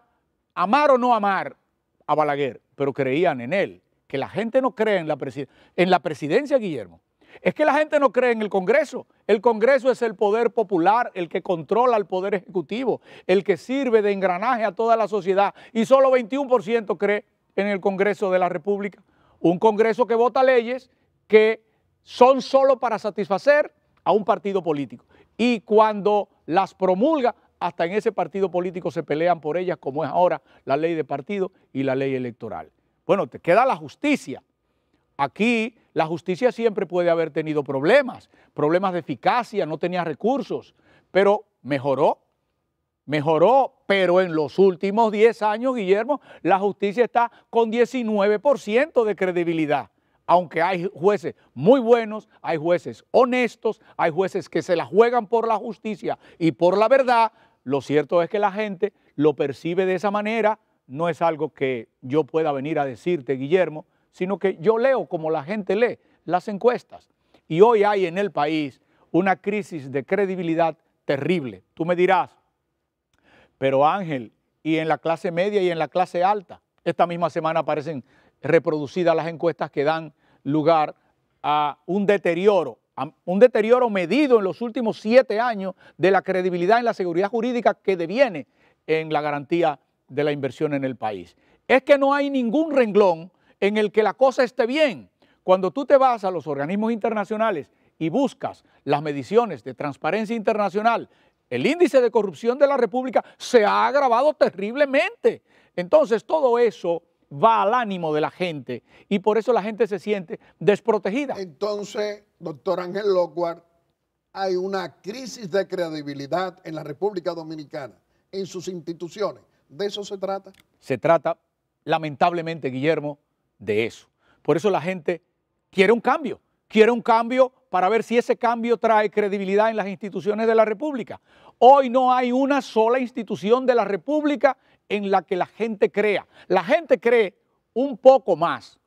Speaker 4: amar o no amar a Balaguer, pero creían en él. Que la gente no cree en la presidencia, Guillermo. Es que la gente no cree en el Congreso. El Congreso es el poder popular, el que controla el poder ejecutivo, el que sirve de engranaje a toda la sociedad. Y solo 21% cree en el Congreso de la República. Un Congreso que vota leyes que son solo para satisfacer a un partido político. Y cuando las promulga, hasta en ese partido político se pelean por ellas, como es ahora la ley de partido y la ley electoral. Bueno, te queda la justicia. Aquí la justicia siempre puede haber tenido problemas de eficacia, no tenía recursos, pero mejoró, pero en los últimos 10 años, Guillermo, la justicia está con 19% de credibilidad. Aunque hay jueces muy buenos, hay jueces honestos, hay jueces que se la juegan por la justicia y por la verdad, lo cierto es que la gente lo percibe de esa manera. No es algo que yo pueda venir a decirte, Guillermo, sino que yo leo como la gente lee las encuestas. Y hoy hay en el país una crisis de credibilidad terrible. Tú me dirás, pero Ángel, y en la clase media y en la clase alta, esta misma semana aparecen reproducidas las encuestas que dan lugar a un deterioro medido en los últimos 7 años de la credibilidad en la seguridad jurídica que deviene en la garantía de la inversión en el país. Es que no hay ningún renglón en el que la cosa esté bien. Cuando tú te vas a los organismos internacionales y buscas las mediciones de transparencia internacional, el índice de corrupción de la República se ha agravado terriblemente. Entonces todo eso va al ánimo de la gente y por eso la gente se siente desprotegida.
Speaker 2: Entonces, doctor Ángel Lockwood, hay una crisis de credibilidad en la República Dominicana, en sus instituciones. ¿De eso se trata?
Speaker 4: Se trata, lamentablemente, Guillermo, de eso. Por eso la gente quiere un cambio para ver si ese cambio trae credibilidad en las instituciones de la República. Hoy no hay una sola institución de la República en la que la gente crea. La gente cree un poco más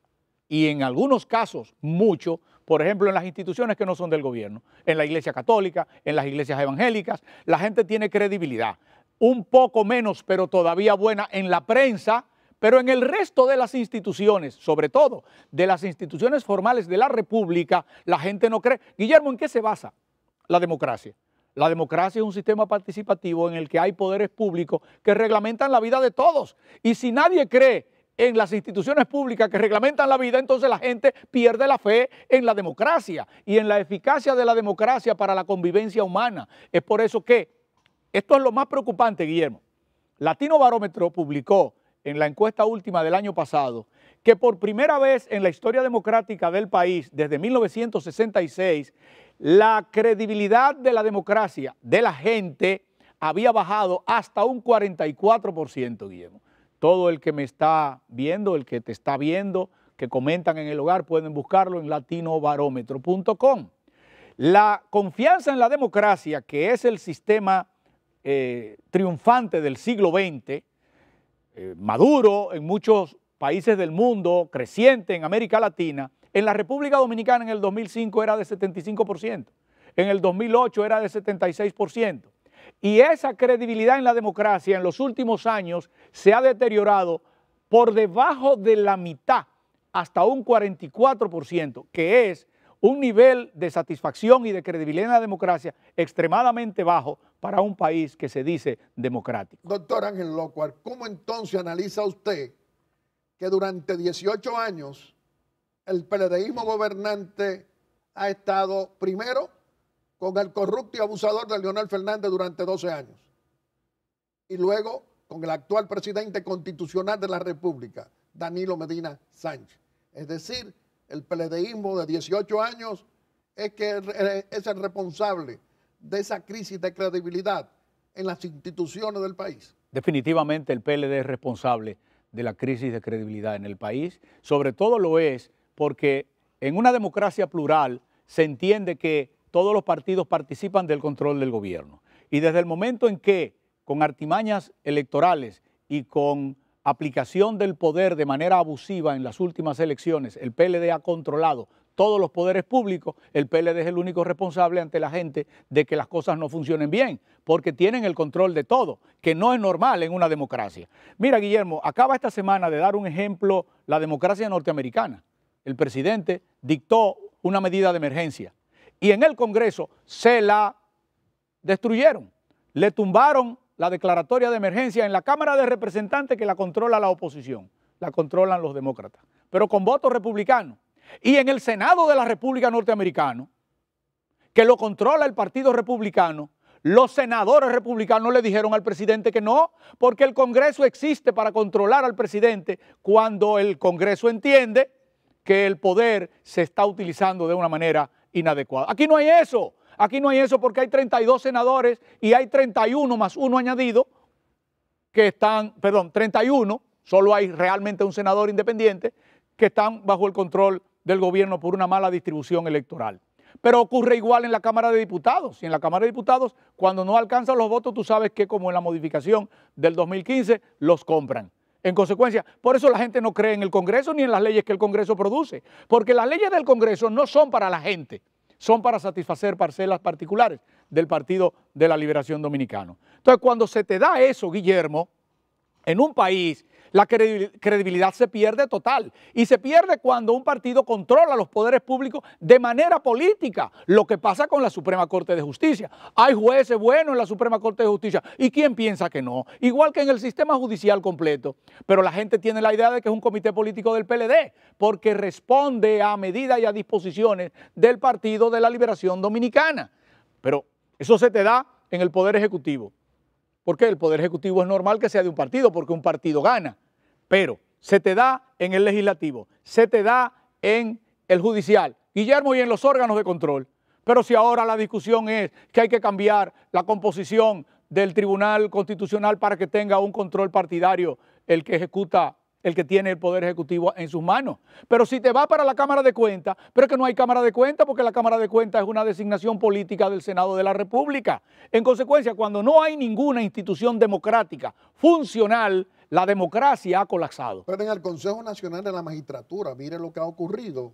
Speaker 4: y en algunos casos mucho, por ejemplo, en las instituciones que no son del gobierno, en la Iglesia Católica, en las iglesias evangélicas, la gente tiene credibilidad. Un poco menos, pero todavía buena en la prensa, pero en el resto de las instituciones, sobre todo de las instituciones formales de la República, la gente no cree. Guillermo, ¿en qué se basa la democracia? La democracia es un sistema participativo en el que hay poderes públicos que reglamentan la vida de todos. Y si nadie cree en las instituciones públicas que reglamentan la vida, entonces la gente pierde la fe en la democracia y en la eficacia de la democracia para la convivencia humana. Es por eso que esto es lo más preocupante, Guillermo. Latino Barómetro publicó en la encuesta última del año pasado que por primera vez en la historia democrática del país, desde 1966, la credibilidad de la democracia de la gente había bajado hasta un 44%, Guillermo. Todo el que me está viendo, el que te está viendo, que comentan en el hogar, pueden buscarlo en latinobarómetro.com. La confianza en la democracia, que es el sistema triunfante del siglo XX, maduro en muchos países del mundo, creciente en América Latina, en la República Dominicana en el 2005 era de 75%, en el 2008 era de 76%. Y esa credibilidad en la democracia en los últimos años se ha deteriorado por debajo de la mitad, hasta un 44%, que es un nivel de satisfacción y de credibilidad en la democracia extremadamente bajo para un país que se dice democrático.
Speaker 2: Doctor Ángel Lockwood, ¿cómo entonces analiza usted que durante 18 años el PLDismo gobernante ha estado primero con el corrupto y abusador de Leonel Fernández durante 12 años y luego con el actual presidente constitucional de la República, Danilo Medina Sánchez. Es decir, el PLDismo de 18 años es el responsable de esa crisis de credibilidad en las instituciones del país.
Speaker 4: Definitivamente el PLD es responsable de la crisis de credibilidad en el país. Sobre todo lo es porque en una democracia plural se entiende que todos los partidos participan del control del gobierno. Y desde el momento en que, con artimañas electorales y con aplicación del poder de manera abusiva en las últimas elecciones, el PLD ha controlado todos los poderes públicos, el PLD es el único responsable ante la gente de que las cosas no funcionen bien, porque tienen el control de todo, que no es normal en una democracia. Mira, Guillermo, acaba esta semana de dar un ejemplo la democracia norteamericana. El presidente dictó una medida de emergencia y en el Congreso se la destruyeron, le tumbaron la declaratoria de emergencia en la Cámara de Representantes, que la controla la oposición, la controlan los demócratas, pero con votos republicanos. Y en el Senado de la República Norteamericana, que lo controla el Partido Republicano, los senadores republicanos le dijeron al presidente que no, porque el Congreso existe para controlar al presidente cuando el Congreso entiende que el poder se está utilizando de una manera inadecuada. Aquí no hay eso. Aquí no hay eso porque hay 32 senadores y hay 31 más uno añadido que están, 31, solo hay realmente un senador independiente que están bajo el control del gobierno por una mala distribución electoral. Pero ocurre igual en la Cámara de Diputados. Y en la Cámara de Diputados, cuando no alcanzan los votos, tú sabes que como en la modificación del 2015, los compran. En consecuencia, por eso la gente no cree en el Congreso ni en las leyes que el Congreso produce, porque las leyes del Congreso no son para la gente, son para satisfacer parcelas particulares del Partido de la Liberación Dominicana. Entonces, cuando se te da eso, Guillermo, en un país, la credibilidad se pierde total. Y se pierde cuando un partido controla los poderes públicos de manera política, lo que pasa con la Suprema Corte de Justicia. Hay jueces buenos en la Suprema Corte de Justicia. ¿Y quién piensa que no? Igual que en el sistema judicial completo. Pero la gente tiene la idea de que es un comité político del PLD, porque responde a medidas y a disposiciones del Partido de la Liberación Dominicana. Pero eso se te da en el Poder Ejecutivo. Porque el Poder Ejecutivo es normal que sea de un partido, porque un partido gana. Pero se te da en el legislativo, se te da en el judicial, Guillermo, y en los órganos de control. Pero si ahora la discusión es que hay que cambiar la composición del Tribunal Constitucional para que tenga un control partidario el que ejecuta, el que tiene el Poder Ejecutivo en sus manos. Pero si te va para la Cámara de Cuentas, pero es que no hay Cámara de Cuentas porque la Cámara de Cuentas es una designación política del Senado de la República. En consecuencia, cuando no hay ninguna institución democrática funcional, la democracia ha colapsado.
Speaker 2: Pero en el Consejo Nacional de la Magistratura, mire lo que ha ocurrido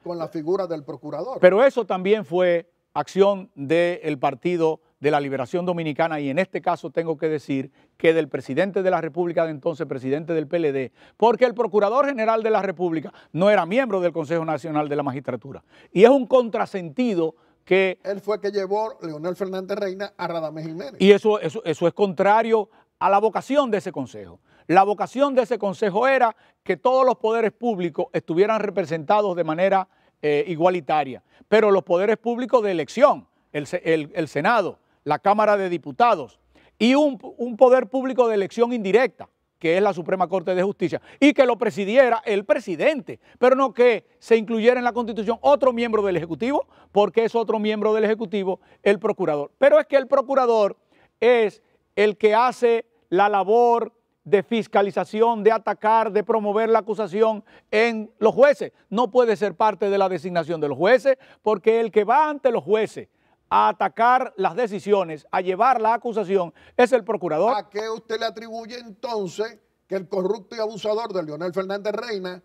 Speaker 2: con la figura del procurador.
Speaker 4: Pero eso también fue acción del Partido de la Liberación Dominicana y en este caso tengo que decir que del presidente de la República de entonces, presidente del PLD, porque el Procurador General de la República no era miembro del Consejo Nacional de la Magistratura. Y es un contrasentido que...
Speaker 2: Él fue que llevó Leonel Fernández Reina a Radamés Jiménez.
Speaker 4: Y eso es contrario a la vocación de ese consejo. La vocación de ese consejo era que todos los poderes públicos estuvieran representados de manera igualitaria, pero los poderes públicos de elección, el Senado, la Cámara de Diputados y un poder público de elección indirecta, que es la Suprema Corte de Justicia, y que lo presidiera el presidente, pero no que se incluyera en la Constitución otro miembro del Ejecutivo, porque es otro miembro del Ejecutivo el procurador. Pero es que el procurador es el que hace la labor de fiscalización, de atacar, de promover la acusación en los jueces. No puede ser parte de la designación de los jueces, porque el que va ante los jueces a atacar las decisiones, a llevar la acusación, es el procurador.
Speaker 2: ¿A qué usted le atribuye entonces que el corrupto y abusador de Leonel Fernández Reina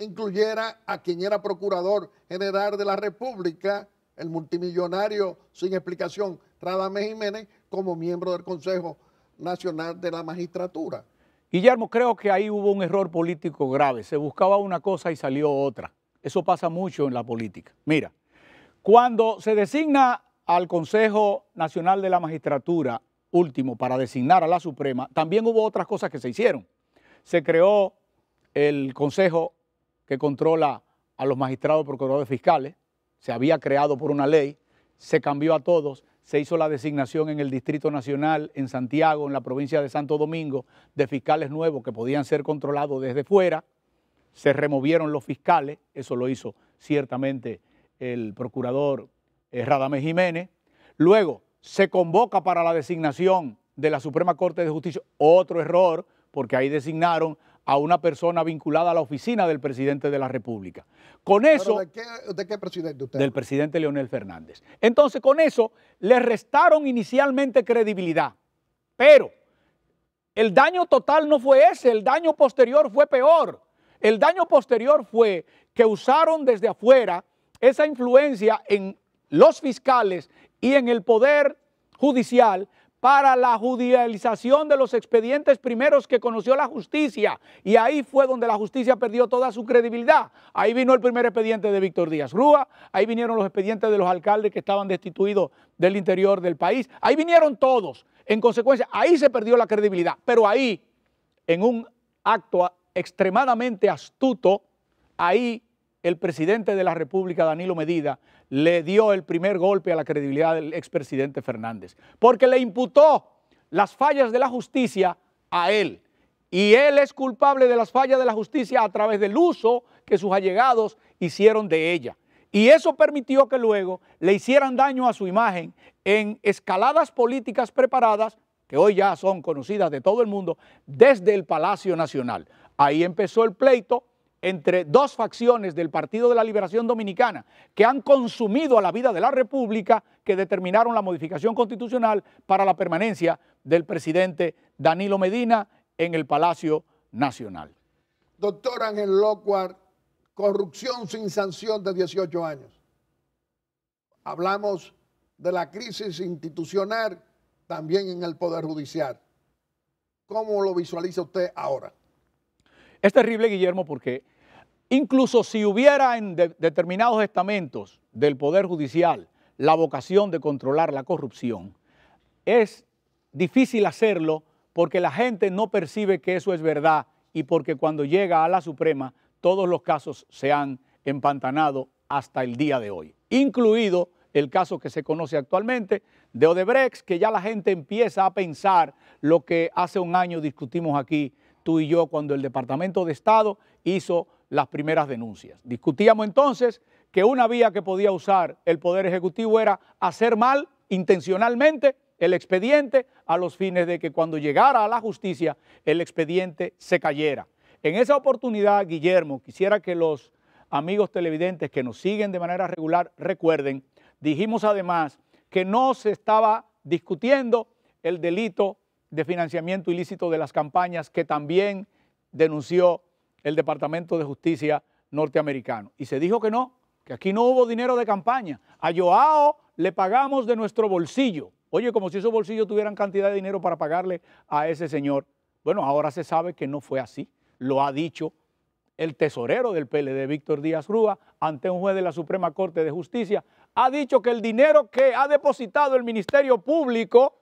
Speaker 2: incluyera a quien era Procurador General de la República, el multimillonario sin explicación Radamés Jiménez, como miembro del Consejo Nacional de la Magistratura?
Speaker 4: Guillermo, creo que ahí hubo un error político grave. Se buscaba una cosa y salió otra. Eso pasa mucho en la política. Mira, cuando se designa al Consejo Nacional de la Magistratura último para designar a la Suprema, también hubo otras cosas que se hicieron. Se creó el Consejo que controla a los magistrados procuradores fiscales, se había creado por una ley, se cambió a todos, se hizo la designación en el Distrito Nacional, en Santiago, en la provincia de Santo Domingo, de fiscales nuevos que podían ser controlados desde fuera. Se removieron los fiscales, eso lo hizo ciertamente el procurador Radamés Jiménez. Luego se convoca para la designación de la Suprema Corte de Justicia, otro error, porque ahí designaron a una persona vinculada a la oficina del presidente de la República. Con eso,
Speaker 2: ¿De qué presidente usted?
Speaker 4: del presidente Leonel Fernández. Entonces, con eso le restaron inicialmente credibilidad, pero el daño total no fue ese, el daño posterior fue peor. El daño posterior fue que usaron desde afuera esa influencia en los fiscales y en el Poder Judicial para la judicialización de los expedientes primeros que conoció la justicia. Y ahí fue donde la justicia perdió toda su credibilidad. Ahí vino el primer expediente de Víctor Díaz Rúa, ahí vinieron los expedientes de los alcaldes que estaban destituidos del interior del país, ahí vinieron todos. En consecuencia, ahí se perdió la credibilidad. Pero ahí, en un acto extremadamente astuto, ahí el presidente de la República, Danilo Medina, le dio el primer golpe a la credibilidad del expresidente Fernández, porque le imputó las fallas de la justicia a él. Y él es culpable de las fallas de la justicia a través del uso que sus allegados hicieron de ella. Y eso permitió que luego le hicieran daño a su imagen en escaladas políticas preparadas, que hoy ya son conocidas de todo el mundo, desde el Palacio Nacional. Ahí empezó el pleito entre dos facciones del Partido de la Liberación Dominicana que han consumido a la vida de la República, que determinaron la modificación constitucional para la permanencia del presidente Danilo Medina en el Palacio Nacional.
Speaker 2: Doctor Ángel Lockhart, corrupción sin sanción de 18 años. Hablamos de la crisis institucional también en el Poder Judicial. ¿Cómo lo visualiza usted ahora?
Speaker 4: Es terrible, Guillermo, porque incluso si hubiera en determinados estamentos del Poder Judicial la vocación de controlar la corrupción, es difícil hacerlo porque la gente no percibe que eso es verdad y porque cuando llega a la Suprema todos los casos se han empantanado hasta el día de hoy, incluido el caso que se conoce actualmente de Odebrecht, que ya la gente empieza a pensar lo que hace un año discutimos aquí tú y yo cuando el Departamento de Estado hizo las primeras denuncias. Discutíamos entonces que una vía que podía usar el Poder Ejecutivo era hacer mal intencionalmente el expediente a los fines de que cuando llegara a la justicia el expediente se cayera. En esa oportunidad, Guillermo, quisiera que los amigos televidentes que nos siguen de manera regular recuerden, dijimos además que no se estaba discutiendo el delito de financiamiento ilícito de las campañas que también denunció el Departamento de Justicia norteamericano. Y se dijo que no, que aquí no hubo dinero de campaña. A Joao le pagamos de nuestro bolsillo. Oye, como si esos bolsillos tuvieran cantidad de dinero para pagarle a ese señor. Bueno, ahora se sabe que no fue así. Lo ha dicho el tesorero del PLD, Víctor Díaz Rúa, ante un juez de la Suprema Corte de Justicia. Ha dicho que el dinero que ha depositado el Ministerio Público,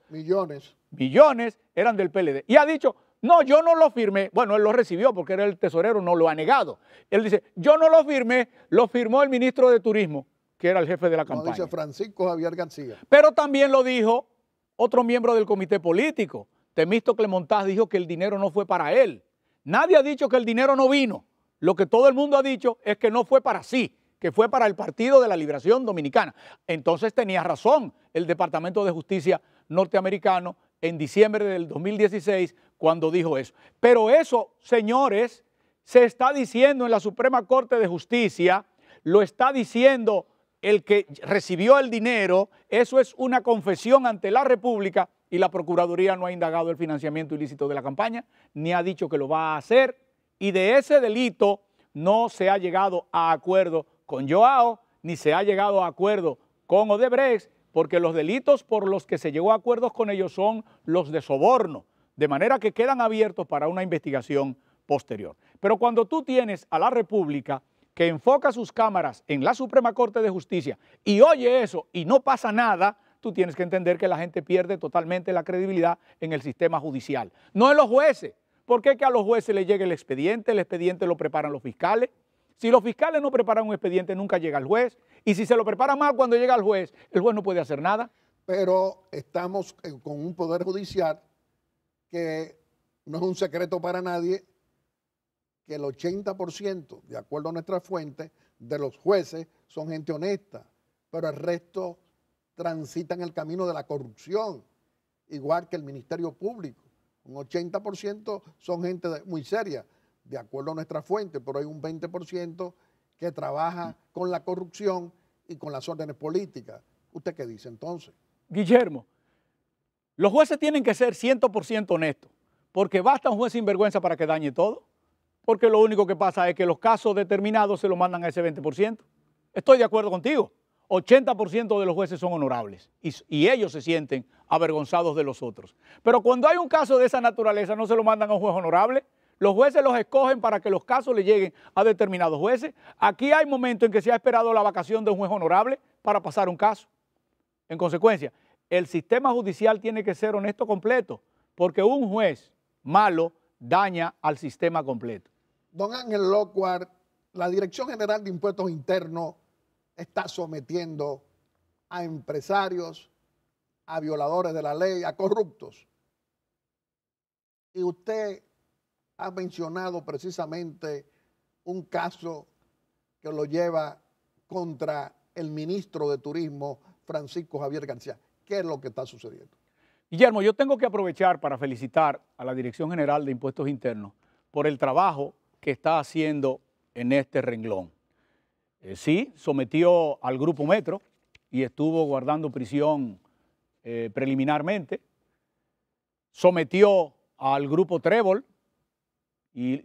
Speaker 4: millones, eran del PLD. Y ha dicho, no, yo no lo firmé. Bueno, él lo recibió porque era el tesorero, no lo ha negado. Él dice, yo no lo firmé, lo firmó el ministro de Turismo, que era el jefe de la campaña.
Speaker 2: Dice Francisco Javier García.
Speaker 4: Pero también lo dijo otro miembro del comité político. Temístocles Montaz dijo que el dinero no fue para él. Nadie ha dicho que el dinero no vino. Lo que todo el mundo ha dicho es que no fue para sí, que fue para el Partido de la Liberación Dominicana. Entonces tenía razón el Departamento de Justicia norteamericano en diciembre del 2016 cuando dijo eso. Pero eso, señores, se está diciendo en la Suprema Corte de Justicia, lo está diciendo el que recibió el dinero, eso es una confesión ante la República y la Procuraduría no ha indagado el financiamiento ilícito de la campaña, ni ha dicho que lo va a hacer. Y de ese delito no se ha llegado a acuerdo con Joao, ni se ha llegado a acuerdo con Odebrecht, porque los delitos por los que se llegó a acuerdos con ellos son los de soborno, de manera que quedan abiertos para una investigación posterior. Pero cuando tú tienes a la República que enfoca sus cámaras en la Suprema Corte de Justicia y oye eso y no pasa nada, tú tienes que entender que la gente pierde totalmente la credibilidad en el sistema judicial, no en los jueces. ¿Por qué que a los jueces les llegue el expediente lo preparan los fiscales? Si los fiscales no preparan un expediente, nunca llega al juez. Y si se lo preparan mal cuando llega al juez, el juez no puede hacer nada.
Speaker 2: pero estamos con un poder judicial que no es un secreto para nadie que el 80%, de acuerdo a nuestra fuente, de los jueces son gente honesta, pero el resto transitan el camino de la corrupción, igual que el Ministerio Público. Un 80% son gente muy seria, de acuerdo a nuestra fuente, pero hay un 20% que trabaja con la corrupción y con las órdenes políticas. ¿Usted qué dice entonces?
Speaker 4: Guillermo, los jueces tienen que ser 100% honestos, porque basta un juez sinvergüenza para que dañe todo, porque lo único que pasa es que los casos determinados se los mandan a ese 20%. Estoy de acuerdo contigo, 80% de los jueces son honorables y ellos se sienten avergonzados de los otros. Pero cuando hay un caso de esa naturaleza no se lo mandan a un juez honorable, los jueces los escogen para que los casos le lleguen a determinados jueces. Aquí hay momentos en que se ha esperado la vacación de un juez honorable para pasar un caso. En consecuencia, el sistema judicial tiene que ser honesto completo, porque un juez malo daña al sistema completo.
Speaker 2: Don Ángel Lockhart, la Dirección General de Impuestos Internos está sometiendo a empresarios, a violadores de la ley, a corruptos. Y usted ha mencionado precisamente un caso que lo lleva contra el ministro de Turismo, Francisco Javier García. ¿Qué es lo que está sucediendo?
Speaker 4: Guillermo, yo tengo que aprovechar para felicitar a la Dirección General de Impuestos Internos por el trabajo que está haciendo en este renglón. Sí, sometió al Grupo Metro y estuvo guardando prisión preliminarmente. Sometió al Grupo Trébol y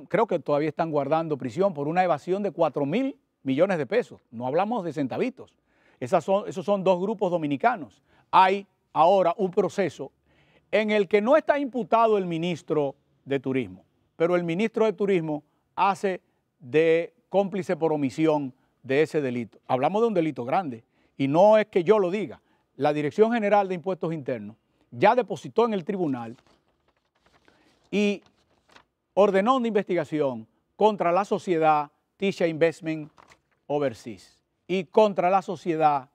Speaker 4: creo que todavía están guardando prisión por una evasión de 4.000 millones de pesos. No hablamos de centavitos. Esos son dos grupos dominicanos. Hay ahora un proceso en el que no está imputado el ministro de Turismo, pero el ministro de Turismo hace de cómplice por omisión de ese delito. Hablamos de un delito grande y no es que yo lo diga. La Dirección General de Impuestos Internos ya depositó en el tribunal y ordenó una investigación contra la sociedad Tisha Investment Overseas y contra la sociedad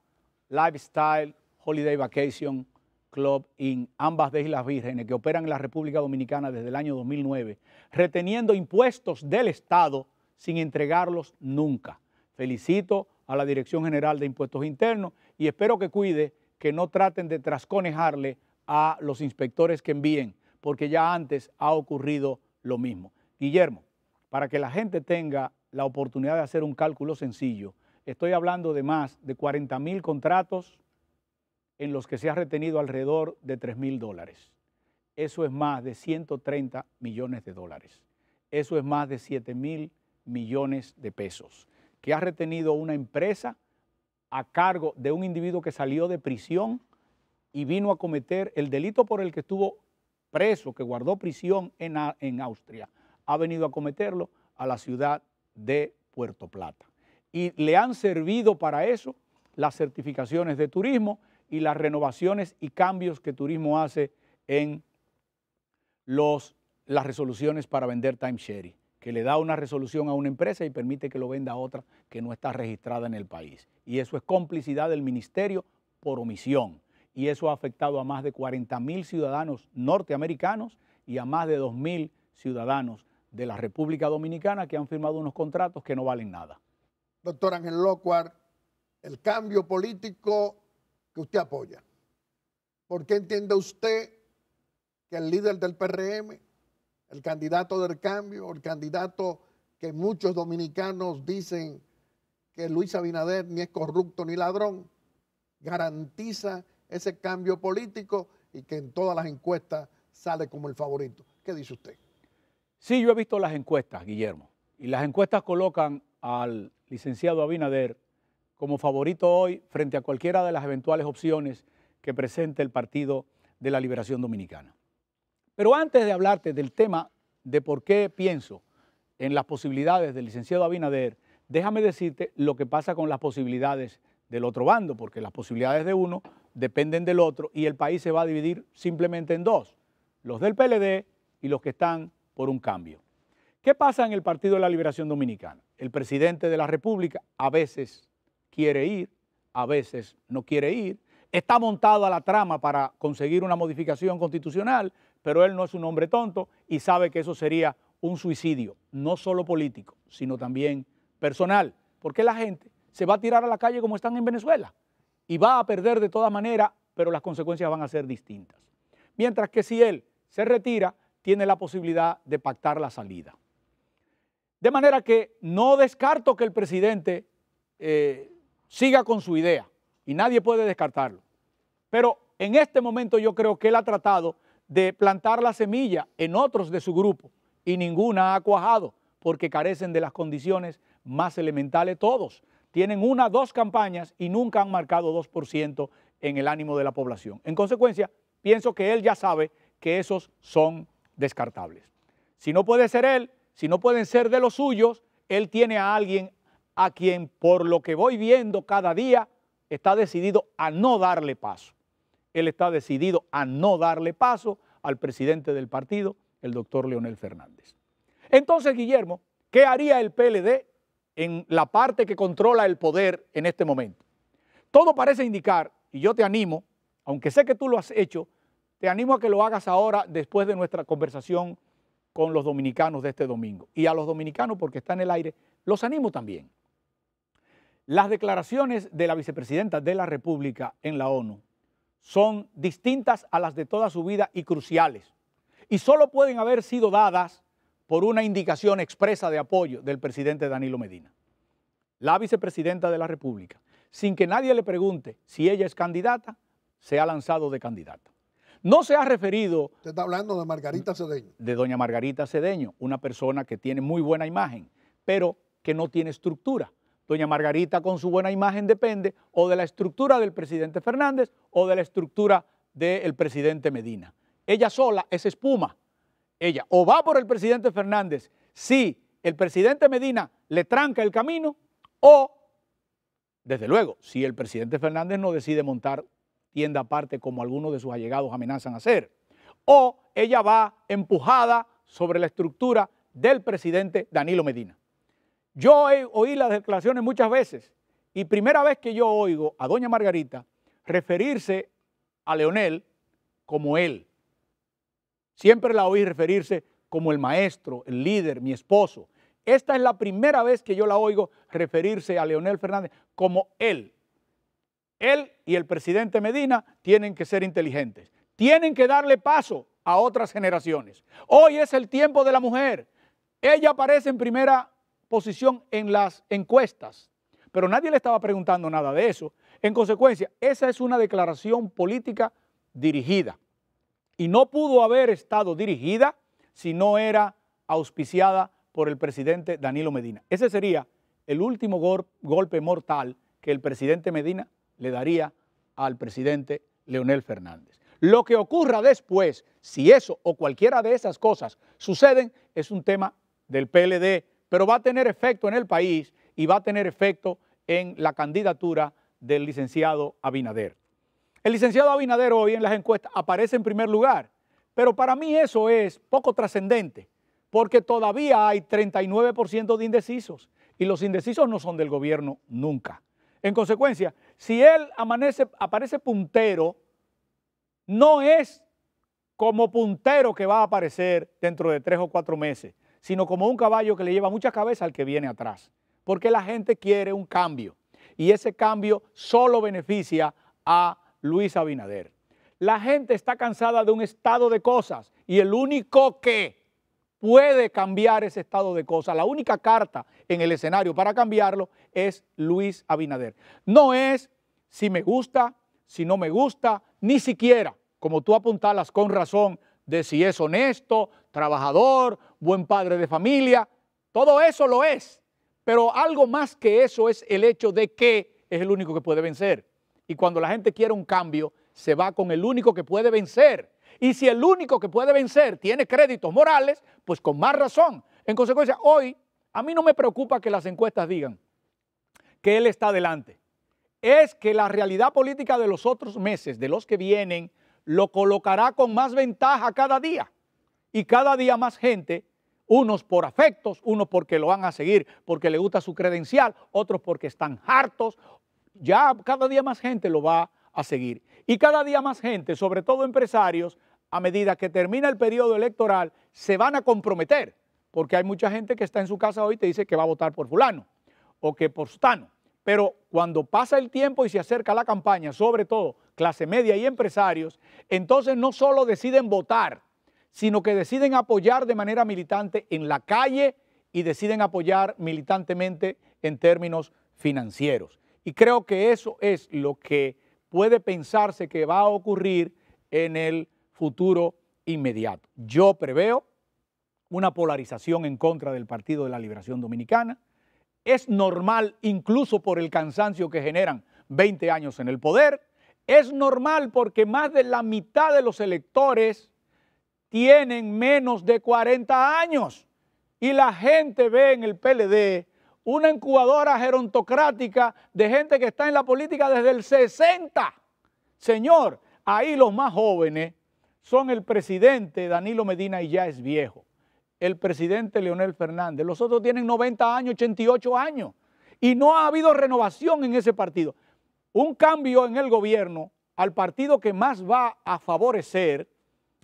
Speaker 4: Lifestyle Holiday Vacation Club en ambas de Islas Vírgenes que operan en la República Dominicana desde el año 2009, reteniendo impuestos del Estado sin entregarlos nunca. Felicito a la Dirección General de Impuestos Internos y espero que cuide que no traten de trasconejarle a los inspectores que envíen, porque ya antes ha ocurrido lo mismo. Guillermo, para que la gente tenga la oportunidad de hacer un cálculo sencillo, estoy hablando de más de 40.000 contratos en los que se ha retenido alrededor de $3.000. Eso es más de 130 millones de dólares. Eso es más de 7.000 millones de pesos que ha retenido una empresa a cargo de un individuo que salió de prisión y vino a cometer el delito por el que estuvo preso, que guardó prisión en Austria, ha venido a cometerlo a la ciudad de Puerto Plata. Y le han servido para eso las certificaciones de turismo y las renovaciones y cambios que turismo hace en las resoluciones para vender timeshare, que le da una resolución a una empresa y permite que lo venda a otra que no está registrada en el país. Y eso es complicidad del ministerio por omisión. Y eso ha afectado a más de 40.000 ciudadanos norteamericanos y a más de 2.000 ciudadanos de la República Dominicana que han firmado unos contratos que no valen nada.
Speaker 2: Doctor Ángel Lockhart, el cambio político que usted apoya, ¿por qué entiende usted que el líder del PRM, el candidato del cambio, el candidato que muchos dominicanos dicen que Luis Abinader ni es corrupto ni ladrón, garantiza ese cambio político y que en todas las encuestas sale como el favorito? ¿Qué dice usted?
Speaker 4: Sí, yo he visto las encuestas, Guillermo, y las encuestas colocan al licenciado Abinader como favorito hoy frente a cualquiera de las eventuales opciones que presente el Partido de la Liberación Dominicana. Pero antes de hablarte del tema de por qué pienso en las posibilidades del licenciado Abinader, déjame decirte lo que pasa con las posibilidades del otro bando, porque las posibilidades de uno dependen del otro y el país se va a dividir simplemente en dos, los del PLD y los que están por un cambio. ¿Qué pasa en el Partido de la Liberación Dominicana? El presidente de la República a veces quiere ir, a veces no quiere ir. está montada la trama para conseguir una modificación constitucional, pero él no es un hombre tonto y sabe que eso sería un suicidio, no solo político, sino también personal, porque la gente se va a tirar a la calle como están en Venezuela y va a perder de todas maneras, pero las consecuencias van a ser distintas. Mientras que si él se retira, tiene la posibilidad de pactar la salida. De manera que no descarto que el presidente siga con su idea y nadie puede descartarlo. Pero en este momento yo creo que él ha tratado de plantar la semilla en otros de su grupo y ninguna ha cuajado porque carecen de las condiciones más elementales todos. Tienen 1 o 2 campañas y nunca han marcado 2% en el ánimo de la población. En consecuencia, pienso que él ya sabe que esos son descartables. Si no puede ser él, si no pueden ser de los suyos, él tiene a alguien a quien, por lo que voy viendo cada día, está decidido a no darle paso. Él está decidido a no darle paso al presidente del partido, el doctor Leonel Fernández. Entonces, Guillermo, ¿qué haría el PLD en la parte que controla el poder en este momento? Todo parece indicar, y yo te animo, aunque sé que tú lo has hecho, te animo a que lo hagas ahora después de nuestra conversación con los dominicanos de este domingo. Y a los dominicanos, porque está en el aire, los animo también. Las declaraciones de la vicepresidenta de la República en la ONU son distintas a las de toda su vida y cruciales. Y solo pueden haber sido dadas por una indicación expresa de apoyo del presidente Danilo Medina. La vicepresidenta de la República, sin que nadie le pregunte si ella es candidata, se ha lanzado de candidata. No se ha referido...
Speaker 2: Usted está hablando de Margarita Cedeño.
Speaker 4: De doña Margarita Cedeño, una persona que tiene muy buena imagen, pero que no tiene estructura. Doña Margarita con su buena imagen depende o de la estructura del presidente Fernández o de la estructura del presidente Medina. Ella sola es espuma. Ella o va por el presidente Fernández si el presidente Medina le tranca el camino o, desde luego, si el presidente Fernández no decide montar tienda aparte como algunos de sus allegados amenazan hacer, o ella va empujada sobre la estructura del presidente Danilo Medina. Yo oí las declaraciones muchas veces y primera vez que yo oigo a doña Margarita referirse a Leonel como él. Siempre la oí referirse como el maestro, el líder, mi esposo. Esta es la primera vez que yo la oigo referirse a Leonel Fernández como él. Él y el presidente Medina tienen que ser inteligentes, tienen que darle paso a otras generaciones. Hoy es el tiempo de la mujer. Ella aparece en primera posición en las encuestas, pero nadie le estaba preguntando nada de eso. En consecuencia, esa es una declaración política dirigida y no pudo haber estado dirigida si no era auspiciada por el presidente Danilo Medina. Ese sería el último golpe mortal que el presidente Medina le daría al presidente Leonel Fernández. Lo que ocurra después, si eso o cualquiera de esas cosas suceden, es un tema del PLD, pero va a tener efecto en el país y va a tener efecto en la candidatura del licenciado Abinader. El licenciado Abinader hoy en las encuestas aparece en primer lugar, pero para mí eso es poco trascendente, porque todavía hay 39% de indecisos y los indecisos no son del gobierno nunca. En consecuencia, si él aparece puntero, no es como puntero que va a aparecer dentro de 3 o 4 meses, sino como un caballo que le lleva mucha cabeza al que viene atrás, porque la gente quiere un cambio y ese cambio solo beneficia a Luis Abinader. La gente está cansada de un estado de cosas y el único que puede cambiar ese estado de cosas, la única carta en el escenario para cambiarlo es Luis Abinader. No es si me gusta, si no me gusta, ni siquiera, como tú apuntalas con razón, de si es honesto, trabajador, buen padre de familia, todo eso lo es, pero algo más que eso es el hecho de que es el único que puede vencer. Y cuando la gente quiere un cambio, se va con el único que puede vencer. Y si el único que puede vencer tiene créditos morales, pues con más razón. En consecuencia, hoy a mí no me preocupa que las encuestas digan que él está adelante. Es que la realidad política de los otros meses, de los que vienen, lo colocará con más ventaja cada día. Y cada día más gente, unos por afectos, unos porque lo van a seguir, porque le gusta su credencial, otros porque están hartos. Ya cada día más gente lo va a seguir. Y cada día más gente, sobre todo empresarios, a medida que termina el periodo electoral, se van a comprometer, porque hay mucha gente que está en su casa hoy y te dice que va a votar por fulano o que por sutano. Pero cuando pasa el tiempo y se acerca la campaña, sobre todo clase media y empresarios, entonces no solo deciden votar, sino que deciden apoyar de manera militante en la calle y deciden apoyar militantemente en términos financieros. Y creo que eso es lo que puede pensarse que va a ocurrir en el futuro inmediato. Yo preveo una polarización en contra del Partido de la Liberación Dominicana. Es normal, incluso por el cansancio que generan 20 años en el poder. Es normal porque más de la mitad de los electores tienen menos de 40 años. Y la gente ve en el PLD una incubadora gerontocrática de gente que está en la política desde el 60. Señor, ahí los más jóvenes son el presidente Danilo Medina y ya es viejo, el presidente Leonel Fernández, los otros tienen 90 años, 88 años, y no ha habido renovación en ese partido. Un cambio en el gobierno al partido que más va a favorecer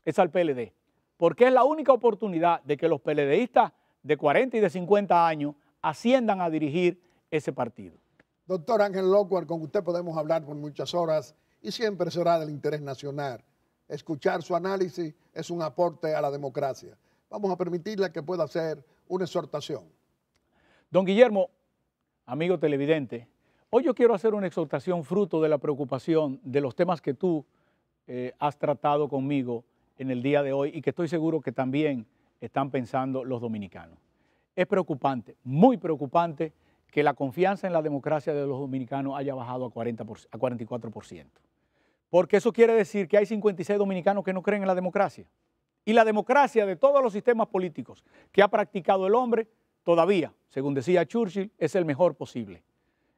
Speaker 4: es al PLD, porque es la única oportunidad de que los PLDistas de 40 y de 50 años asciendan a dirigir ese partido.
Speaker 2: Doctor Ángel Lockwood, con usted podemos hablar por muchas horas y siempre será del interés nacional. Escuchar su análisis es un aporte a la democracia. Vamos a permitirle que pueda hacer una exhortación.
Speaker 4: Don Guillermo, amigo televidente, hoy yo quiero hacer una exhortación fruto de la preocupación de los temas que tú has tratado conmigo en el día de hoy y que estoy seguro que también están pensando los dominicanos. Es preocupante, muy preocupante, que la confianza en la democracia de los dominicanos haya bajado a 44%. Porque eso quiere decir que hay 56 dominicanos que no creen en la democracia. Y la democracia de todos los sistemas políticos que ha practicado el hombre, todavía, según decía Churchill, es el mejor posible.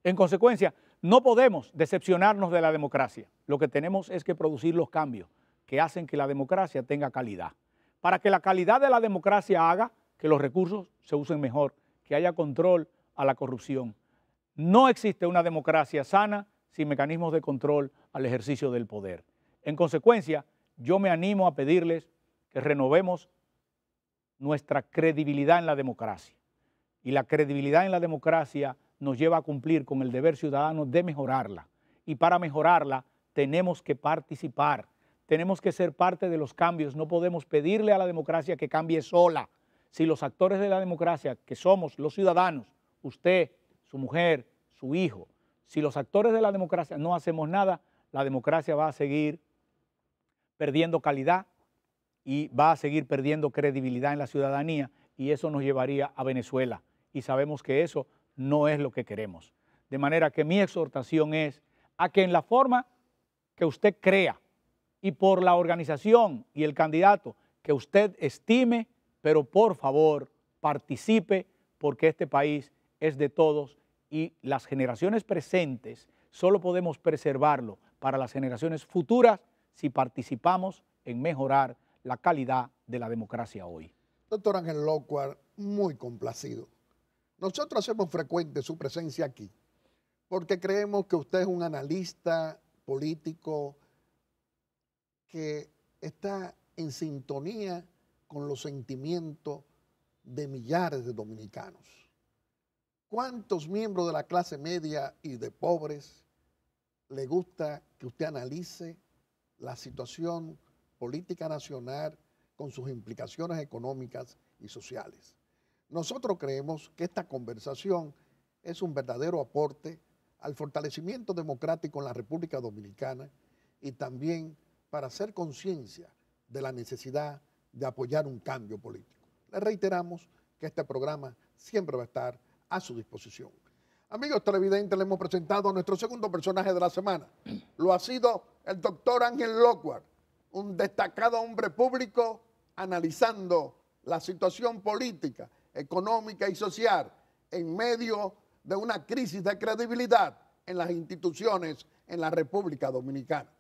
Speaker 4: En consecuencia, no podemos decepcionarnos de la democracia. Lo que tenemos es que producir los cambios que hacen que la democracia tenga calidad. Para que la calidad de la democracia haga que los recursos se usen mejor, que haya control a la corrupción. No existe una democracia sana sin mecanismos de control al ejercicio del poder. En consecuencia, yo me animo a pedirles que renovemos nuestra credibilidad en la democracia. Y la credibilidad en la democracia nos lleva a cumplir con el deber ciudadano de mejorarla. Y para mejorarla tenemos que participar, tenemos que ser parte de los cambios. No podemos pedirle a la democracia que cambie sola. Si los actores de la democracia, que somos los ciudadanos, usted, su mujer, su hijo, si los actores de la democracia no hacemos nada, la democracia va a seguir perdiendo calidad y va a seguir perdiendo credibilidad en la ciudadanía y eso nos llevaría a Venezuela. Y sabemos que eso no es lo que queremos. De manera que mi exhortación es a que en la forma que usted crea y por la organización y el candidato que usted estime, pero por favor participe porque este país es de todos y las generaciones presentes solo podemos preservarlo para las generaciones futuras si participamos en mejorar la calidad de la democracia hoy.
Speaker 2: Doctor Ángel Lockwood, muy complacido. Nosotros hacemos frecuente su presencia aquí porque creemos que usted es un analista político que está en sintonía con los sentimientos de millares de dominicanos. ¿Cuántos miembros de la clase media y de pobres le gusta que usted analice la situación política nacional con sus implicaciones económicas y sociales? Nosotros creemos que esta conversación es un verdadero aporte al fortalecimiento democrático en la República Dominicana y también para hacer conciencia de la necesidad de apoyar un cambio político. Le reiteramos que este programa siempre va a estar a su disposición. Amigos televidentes, le hemos presentado a nuestro segundo personaje de la semana. Lo ha sido el doctor Ángel Lockwood, un destacado hombre público analizando la situación política, económica y social en medio de una crisis de credibilidad en las instituciones en la República Dominicana.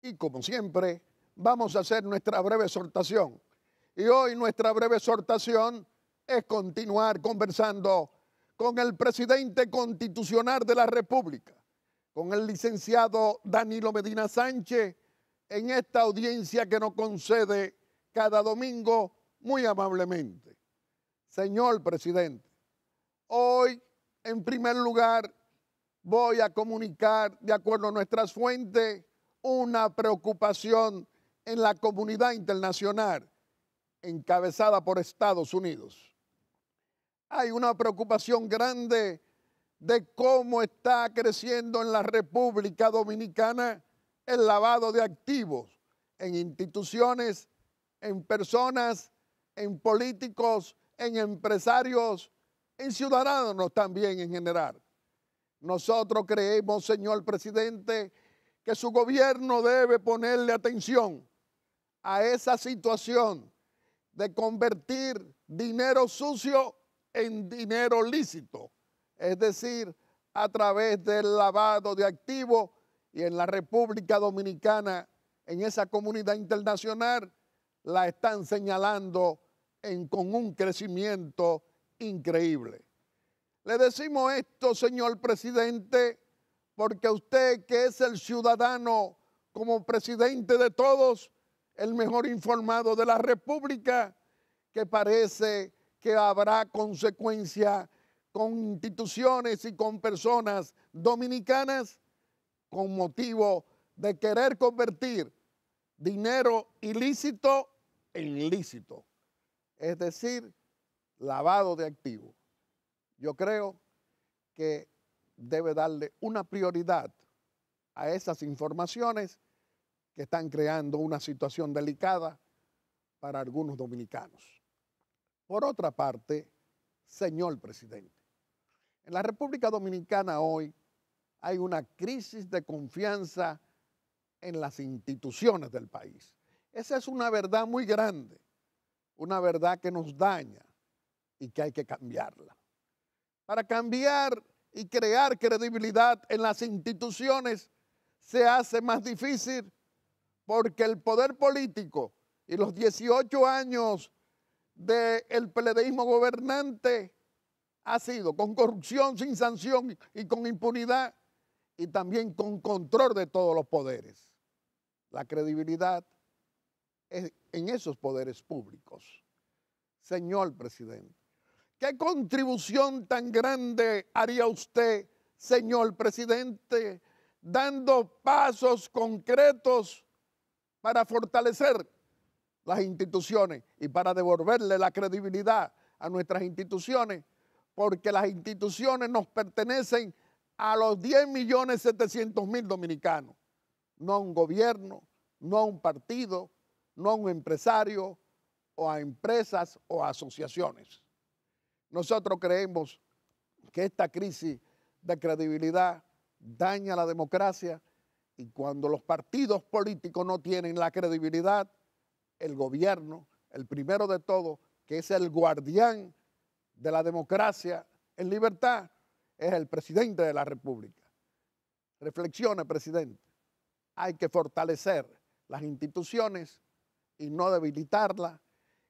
Speaker 2: Y como siempre, vamos a hacer nuestra breve exhortación. Y hoy nuestra breve exhortación es continuar conversando con el presidente constitucional de la República, con el licenciado Danilo Medina Sánchez en esta audiencia que nos concede cada domingo muy amablemente. Señor presidente, hoy, en primer lugar, voy a comunicar, de acuerdo a nuestras fuentes, una preocupación en la comunidad internacional, encabezada por Estados Unidos. Hay una preocupación grande de cómo está creciendo en la República Dominicana el lavado de activos en instituciones, en personas, en políticos, en empresarios, en ciudadanos también en general. Nosotros creemos, señor presidente, que su gobierno debe ponerle atención a esa situación de convertir dinero sucio en dinero lícito, es decir, a través del lavado de activos, y en la República Dominicana, en esa comunidad internacional, la están señalando con un crecimiento increíble. Le decimos esto, señor presidente, porque usted, que es el ciudadano como presidente de todos, el mejor informado de la República, que parece que habrá consecuencias con instituciones y con personas dominicanas con motivo de querer convertir dinero ilícito en lícito, es decir, lavado de activos. Yo creo que debe darle una prioridad a esas informaciones que están creando una situación delicada para algunos dominicanos. Por otra parte, señor presidente, en la República Dominicana hoy hay una crisis de confianza en las instituciones del país. Esa es una verdad muy grande, una verdad que nos daña y que hay que cambiarla. Para cambiar y crear credibilidad en las instituciones se hace más difícil porque el poder político y los 18 años del PLDismo gobernante ha sido con corrupción sin sanción y con impunidad y también con control de todos los poderes. La credibilidad es en esos poderes públicos. Señor presidente, ¿qué contribución tan grande haría usted, señor presidente, dando pasos concretos para fortalecer las instituciones y para devolverle la credibilidad a nuestras instituciones? Porque las instituciones nos pertenecen a los 10.700.000 dominicanos, no a un gobierno, no a un partido, no a un empresario o a empresas o a asociaciones. Nosotros creemos que esta crisis de credibilidad daña la democracia y cuando los partidos políticos no tienen la credibilidad, el gobierno, el primero de todos, que es el guardián de la democracia en libertad, es el presidente de la República. Reflexione, presidente. Hay que fortalecer las instituciones y no debilitarlas.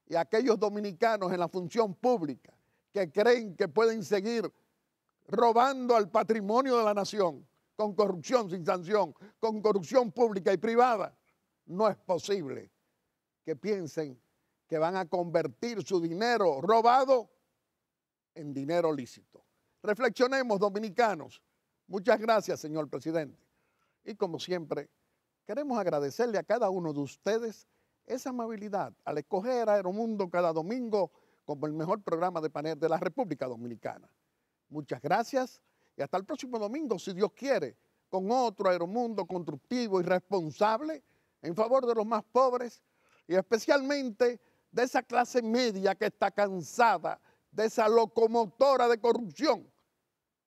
Speaker 2: Y aquellos dominicanos en la función pública que creen que pueden seguir robando al patrimonio de la nación con corrupción sin sanción, con corrupción pública y privada, no es posible que piensen que van a convertir su dinero robado en dinero lícito. Reflexionemos, dominicanos. Muchas gracias, señor presidente. Y como siempre, queremos agradecerle a cada uno de ustedes esa amabilidad al escoger a Aeromundo cada domingo como el mejor programa de panel de la República Dominicana. Muchas gracias y hasta el próximo domingo, si Dios quiere, con otro Aeromundo constructivo y responsable en favor de los más pobres y especialmente de esa clase media que está cansada de esa locomotora de corrupción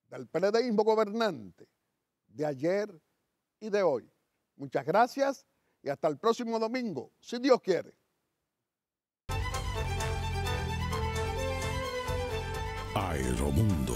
Speaker 2: del PLDismo gobernante de ayer y de hoy. Muchas gracias y hasta el próximo domingo, si Dios quiere.
Speaker 1: Aeromundo.